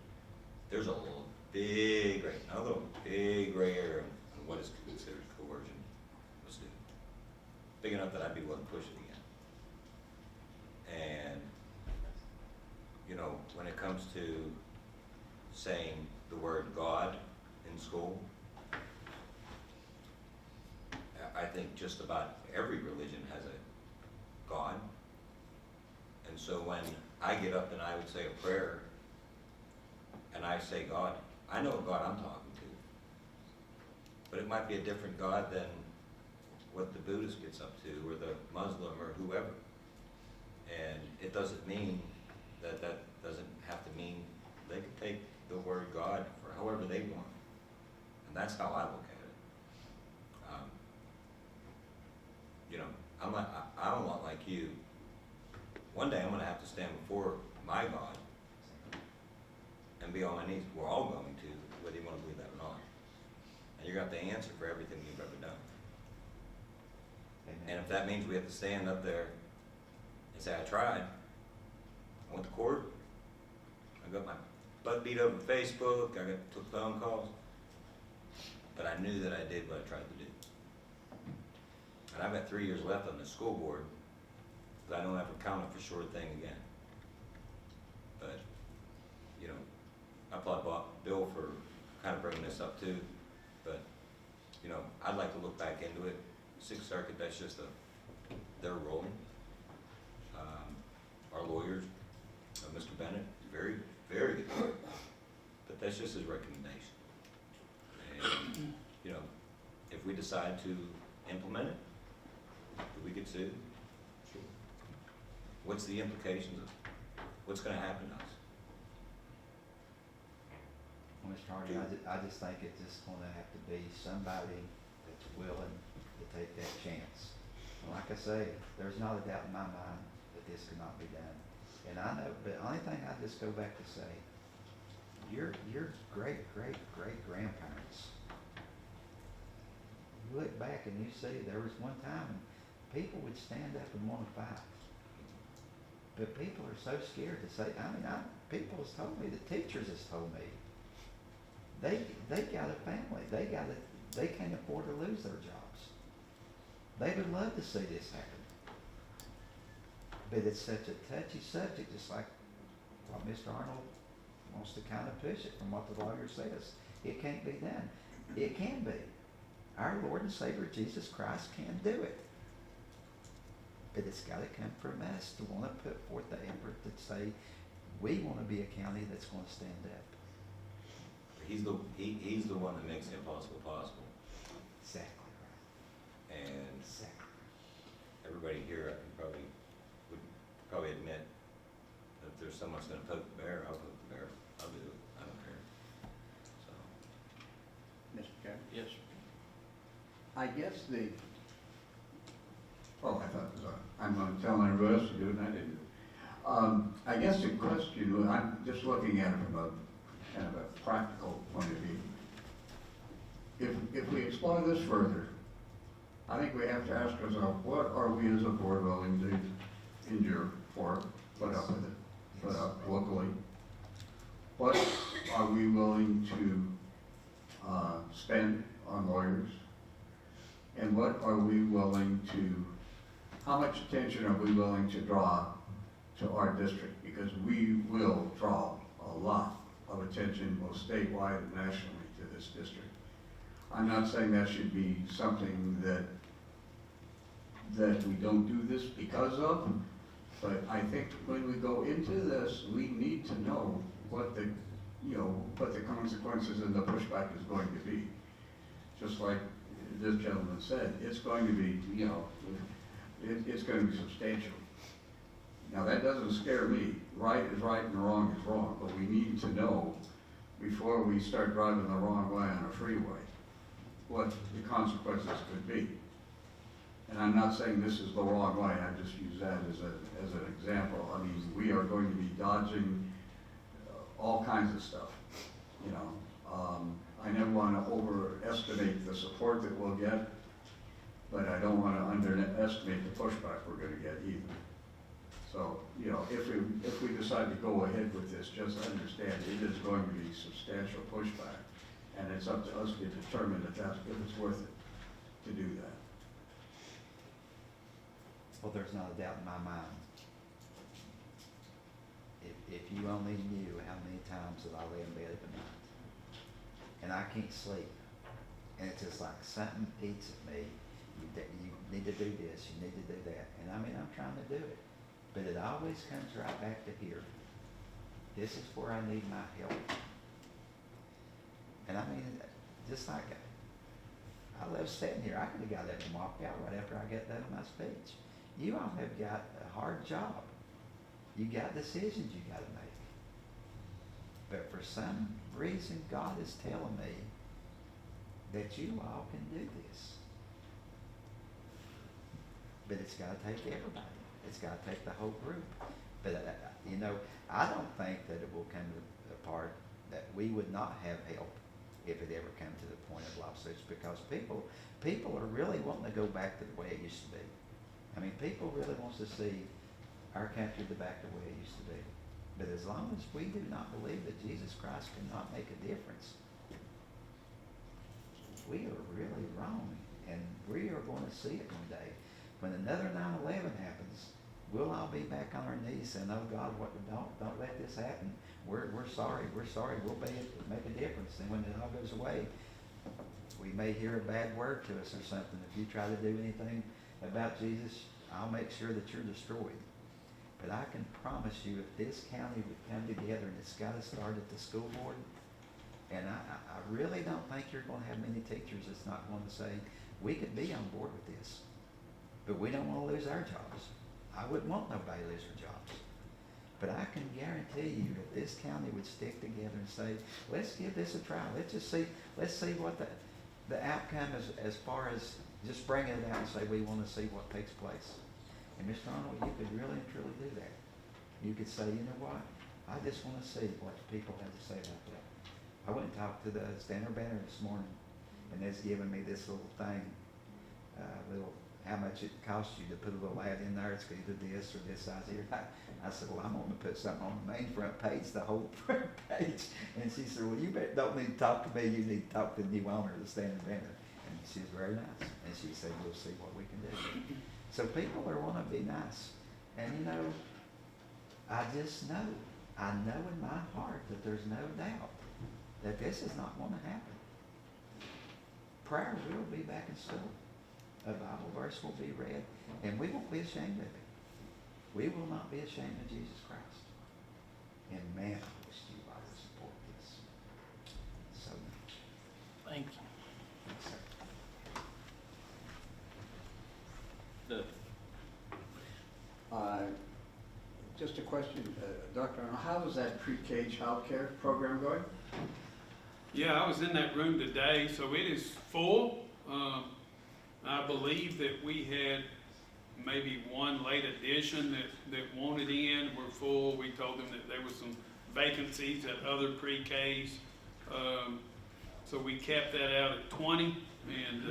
There's a little big gray area on what is considered coercion of a student. Big enough that I'd be willing to push it again. And, when it comes to saying the word God in school, I think just about every religion has a God. And so when I get up and I would say a prayer and I say God, I know what God I'm talking to. But it might be a different God than what the Buddhist gets up to, or the Muslim, or whoever. And it doesn't mean that doesn't have to mean they can take the word God for however they want. And that's how I look at it. I'm a lot like you. One day I'm going to have to stand before my God and be on my knees. We're all going to, whether you want to believe that or not. And you're going to have to answer for everything you've ever done. And if that means we have to stand up there and say, I tried, I went to court, I got my butt beat up on Facebook, took phone calls, but I knew that I did what I tried to do. And I've got 3 years left on the school board, because I don't ever count it for sure thing again. But, I applaud Bill for kind of bringing this up too, but, I'd like to look back into it. Sixth Circuit, that's just they're rolling. Our lawyers, Mr. Bennett, very, very good lawyer, but that's just his recommendation. And, if we decide to implement it, do we get sued? Sure. What's the implications of what's going to happen to us? Well, Mr. Hardy, I just think it's just gonna have to be somebody that's willing to take that chance. And like I say, there's not a doubt in my mind that this cannot be done. And I know, but the only thing I just go back to say, your great-great-great-grandparents, you look back and you see there was one time when people would stand up and want to fight. But people are so scared to say, people has told me, the teachers has told me, they got a family, they can't afford to lose their jobs. They would love to see this happen. But it's such a touchy subject, just like what Mr. Arnold wants to kind of push it from what the lawyer says. It can't be done. It can be. Our Lord and Savior Jesus Christ can do it. But it's got to come from us to want to put forth the effort to say, We wanna be a county that's gonna stand up. He's the one that makes the impossible possible. Exactly right. And Exactly. everybody here, I can would probably admit that if there's someone that's gonna poke the bear, I'll poke the bear. I'll do it. I don't care. So, Mr. Chairman? Yes, sir. I guess I thought it was I'm gonna tell everybody else to do it, and I didn't. I guess the question, I'm just looking at it from a kind of a practical point of view. If we explore this further, I think we have to ask ourselves, what are we as a board willing to endure for, put up with it, put up locally? What are we willing to spend on lawyers? And what are we willing to, how much attention are we willing to draw to our district? Because we will draw a lot of attention, both statewide and nationally, to this district. I'm not saying that should be something that we don't do this because of, but I think when we go into this, we need to know what the consequences and the pushback is going to be. Just like this gentleman said, it's going to be, it's going to be substantial. Now, that doesn't scare me. Right is right and wrong is wrong, but we need to know before we start driving the wrong way on a freeway what the consequences could be. And I'm not saying this is the wrong way, I just use that as an example. I mean, we are going to be dodging all kinds of stuff, I never want to overestimate the support that we'll get, but I don't want to underestimate the pushback we're going to get either. So, if we decide to go ahead with this, just understand it is going to be substantial pushback, and it's up to us to determine if it's worth it to do that. Well, there's not a doubt in my mind. If you only knew how many times that I lay in bed at night, and I can't sleep, and it's just like something eats at me. You need to do this, you need to do that, and I'm trying to do it, but it always comes right back to here. This is where I need my help. And just like I love sitting here. I could have got up and walked out right after I got done with my speech. You all have got a hard job. You got decisions you got to make. But for some reason, God is telling me that you all can do this. But it's got to take everybody. It's got to take the whole group. But, I don't think that it will come to the part that we would not have help if it ever came to the point of lawsuits, because people are really wanting to go back to the way it used to be. People really want to see our country back the way it used to be. But as long as we do not believe that Jesus Christ cannot make a difference, we are really wrong. And we are going to see it one day. When another 9/11 happens, we'll all be back on our knees saying, "Oh God, don't let this happen. We're sorry. We'll make a difference." And when it all goes away, we may hear a bad word to us or something. If you try to do anything about Jesus, I'll make sure that you're destroyed. But I can promise you, if this county would come together, and it's got to start at the school board, and I really don't think you're going to have many teachers that's not going to say, we could be on board with this, but we don't want to lose our jobs. I wouldn't want nobody to lose their jobs. But I can guarantee you that this county would stick together and say, let's give this a try. Let's see what the outcome is, as far as just bringing it out and say, we want to see what takes place. And Mr. Arnold, you could really and truly do that. You could say, you know what? I just want to see what the people have to say about that. I went and talked to the Standard Banner this morning, and they're giving me this little thing, how much it costs you to put a little ad in there. It's either this or this size here. I said, well, I'm going to put something on the main front page, the whole front page. And she said, well, you don't need to talk to me. You need to talk to the new owner of the Standard Banner. And she's very nice. And she said, we'll see what we can do. So people are want to be nice. And I just know. I know in my heart that there's no doubt that this is not going to happen. Prayer will be back in school. A Bible verse will be read, and we won't be ashamed of it. We will not be ashamed of Jesus Christ. and manifest you, I will support this. So, Thank you. yes, sir. Just a question, Dr. Arnold, how is that pre-K childcare program going? Yeah, I was in that room today, so it is full. I believe that we had maybe one late addition that wanted in. We're full. We told them that there was some vacancies at other pre-Ks. So we kept that out at 20, and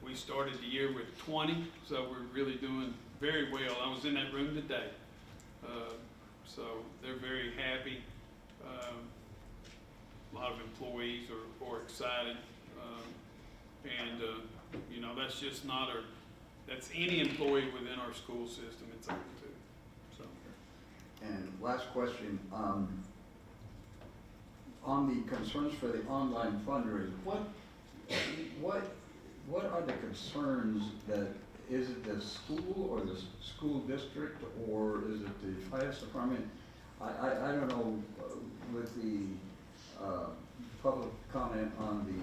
we started the year with 20. So we're really doing very well. I was in that room today. So they're very happy. A lot of employees are excited. You know, that's just not that's any employee within our school system it's open to. So. And last question, on the concerns for the online fundraiser, what are the concerns that, is it the school or the school district, or is it the finance department? I don't know, with the public comment on the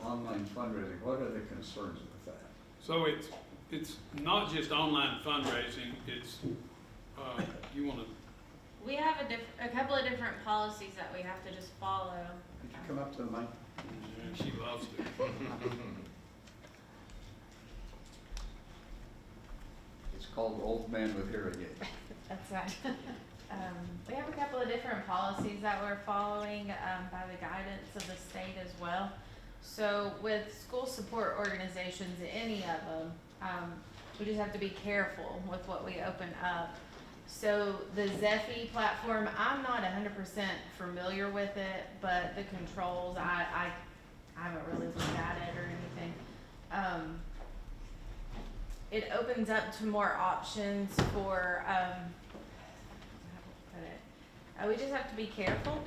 online fundraising, what are the concerns with that? So it's not just online fundraising, it's, you wanna, We have a couple of different policies that we have to just follow. Could you come up to the mic? she loves to. It's called Old Man with Hearing Aid. That's right. We have a couple of different policies that we're following by the guidance of the state as well. So with school support organizations, any of them, we just have to be careful with what we open up. So the Zephy platform, I'm not 100% familiar with it, but the controls, I haven't really looked at it or anything. It opens up to more options for, we just have to be careful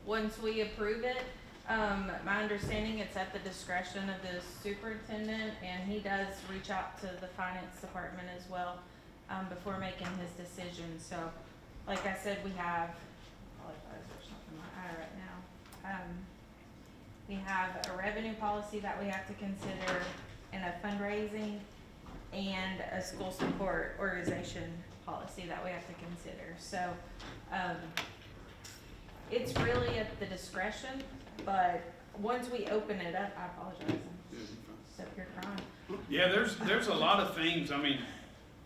once we approve it. My understanding, it's at the discretion of the superintendent, and he does reach out to the finance department as well before making his decision. So, like I said, we have, I apologize, there's something in my eye right now. We have a revenue policy that we have to consider, and a fundraising, and a school support organization policy that we have to consider. So, it's really at the discretion, but once we open it up, I apologize, I'm up here crying. Yeah, there's a lot of things. I mean,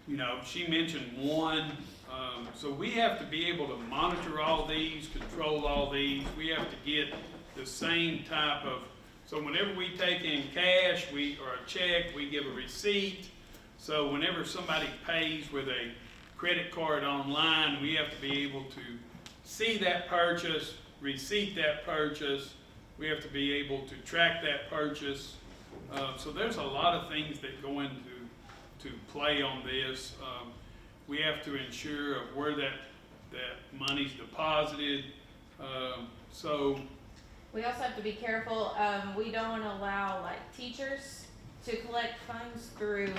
you know, she mentioned one, so we have to be able to monitor all these, control all these. We have to get the same type of, so whenever we take in cash, or a check, we give a receipt. So whenever somebody pays with a credit card online, we have to be able to see that purchase, receipt that purchase. We have to be able to track that purchase. So there's a lot of things that go into play on this. We have to ensure of where that money's deposited. So we also have to be careful. We don't allow like teachers to collect funds through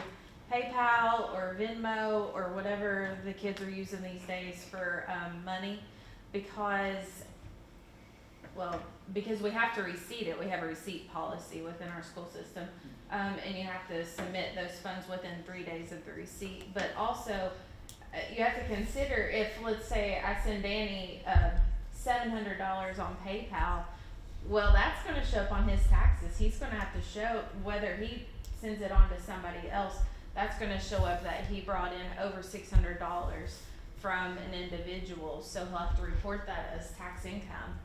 PayPal or Venmo or whatever the kids are using these days for money, because we have to receipt it. We have a receipt policy within our school system, and you have to submit those funds within 3 days of the receipt. But also, you have to consider if, let's say, I send Danny $700 on PayPal, well, that's going to show up on his taxes. He's going to have to show whether he sends it on to somebody else. That's going to show up that he brought in over $600 from an individual, so he'll have to report that as tax income.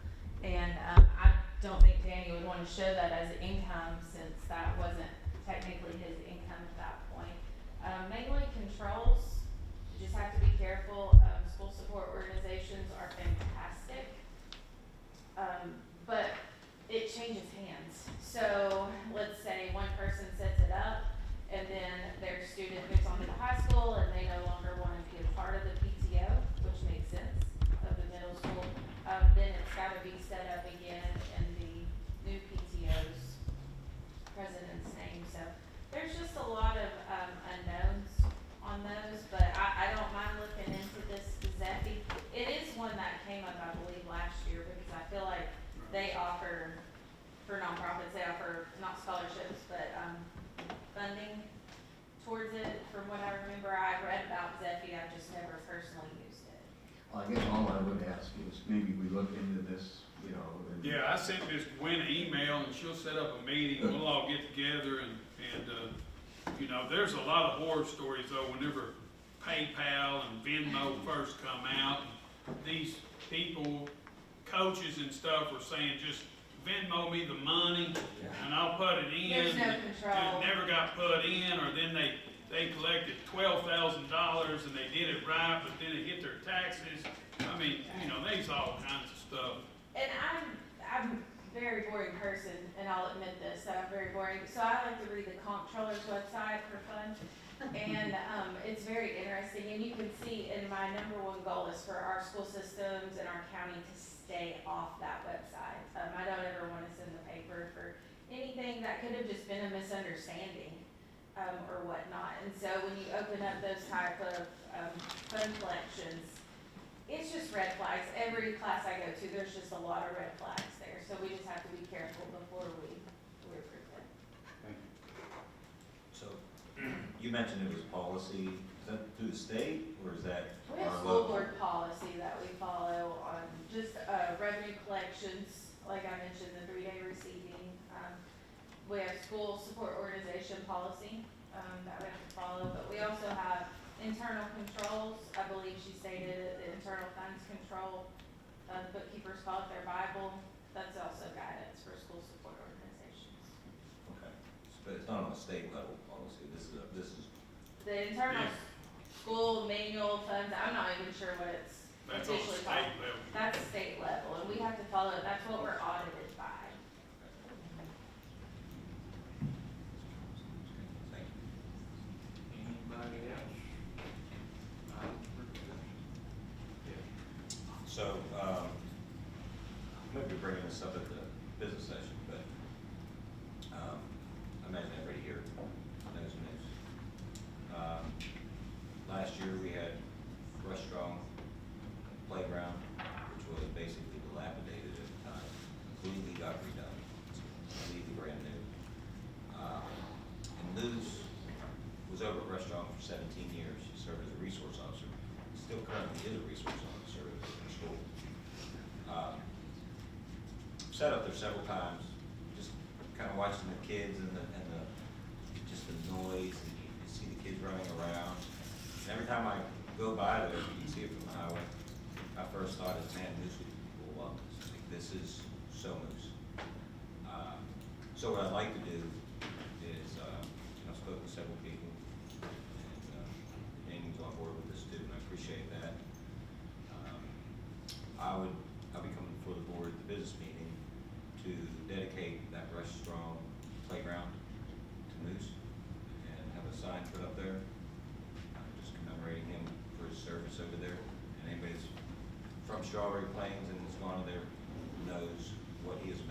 And I don't think Danny would want to show that as income, since that wasn't technically his income at that point. Mainly controls, you just have to be careful. School support organizations are fantastic, but it changes hands. So let's say one person sets it up, and then their student moves on to the high school, and they no longer want to be a part of the PTO, which makes sense, of the middle school. Then it's got to be set up again in the new PTO's president's name. So there's just a lot of unknowns on those. I've read about Zeffy, I've just never personally used it. Well, I guess all I would ask is maybe we look into this, you know. And Yeah, I sent Ms. Gwen an email and she'll set up a meeting, we'll all get together and, you know, there's a lot of horror stories though, whenever PayPal and Venmo first come out. These people, coaches and stuff were saying, just Venmo me the money and I'll put it in. There's no And control. it never got put in, or then they collected $12,000 and they did it right, but then it hit their taxes. I mean, you know, there's all kinds of stuff. And I'm a very boring person, and I'll admit this, that I'm very boring. So I like to read the comptroller's website for fun. And it's very interesting, and you can see, and my #1 goal is for our school systems and our county to stay off that website. I don't ever want to send the paper for anything that could have just been a misunderstanding or whatnot. And so when you open up those type of fund collections, it's just red flags. Every class I go to, there's just a lot of red flags there. So we just have to be careful before we approve it. Thank you. So, you mentioned it was policy, is that through the state, or is that We have our school local? board policy that we follow on just revenue collections, like I mentioned, the 3-day receiving. We have school support organization policy that we have to follow, but we also have internal controls. I believe she stated it, the internal funds control, bookkeepers call it their Bible. That's also guidance for school support organizations. Okay, but it's not on a state level policy, this is, The internal Yeah. school manual funds, I'm not even sure what it's That's on the officially state called. level. That's state level, and we have to follow, that's what we're audited by. thank you. Anybody else? So, maybe bringing this up at the business session, but, I imagine everybody here knows news. Last year, we had Rush Strong Playground, which was basically dilapidated at the time, completely got redone, it's completely brand new. And Luz was over at Rush Strong for 17 years, she served as a resource officer, still currently is a resource officer at the school. Sat up there several times, just kind of watching the kids and just the noise, and you see the kids running around. And every time I go by there, you can see it from the highway, my first thought is, man, Moose would pull up. It's like, this is so Moose. So what I'd like to do is, I've spoken to several people, and Amy's on board with this too, and I appreciate that. I'll be coming before the board at the business meeting to dedicate that Rush Strong Playground to Moose and have a sign put up there, just commemorating him for his service over there. And anybody that's from Strawberry Plains and has gone there knows what he has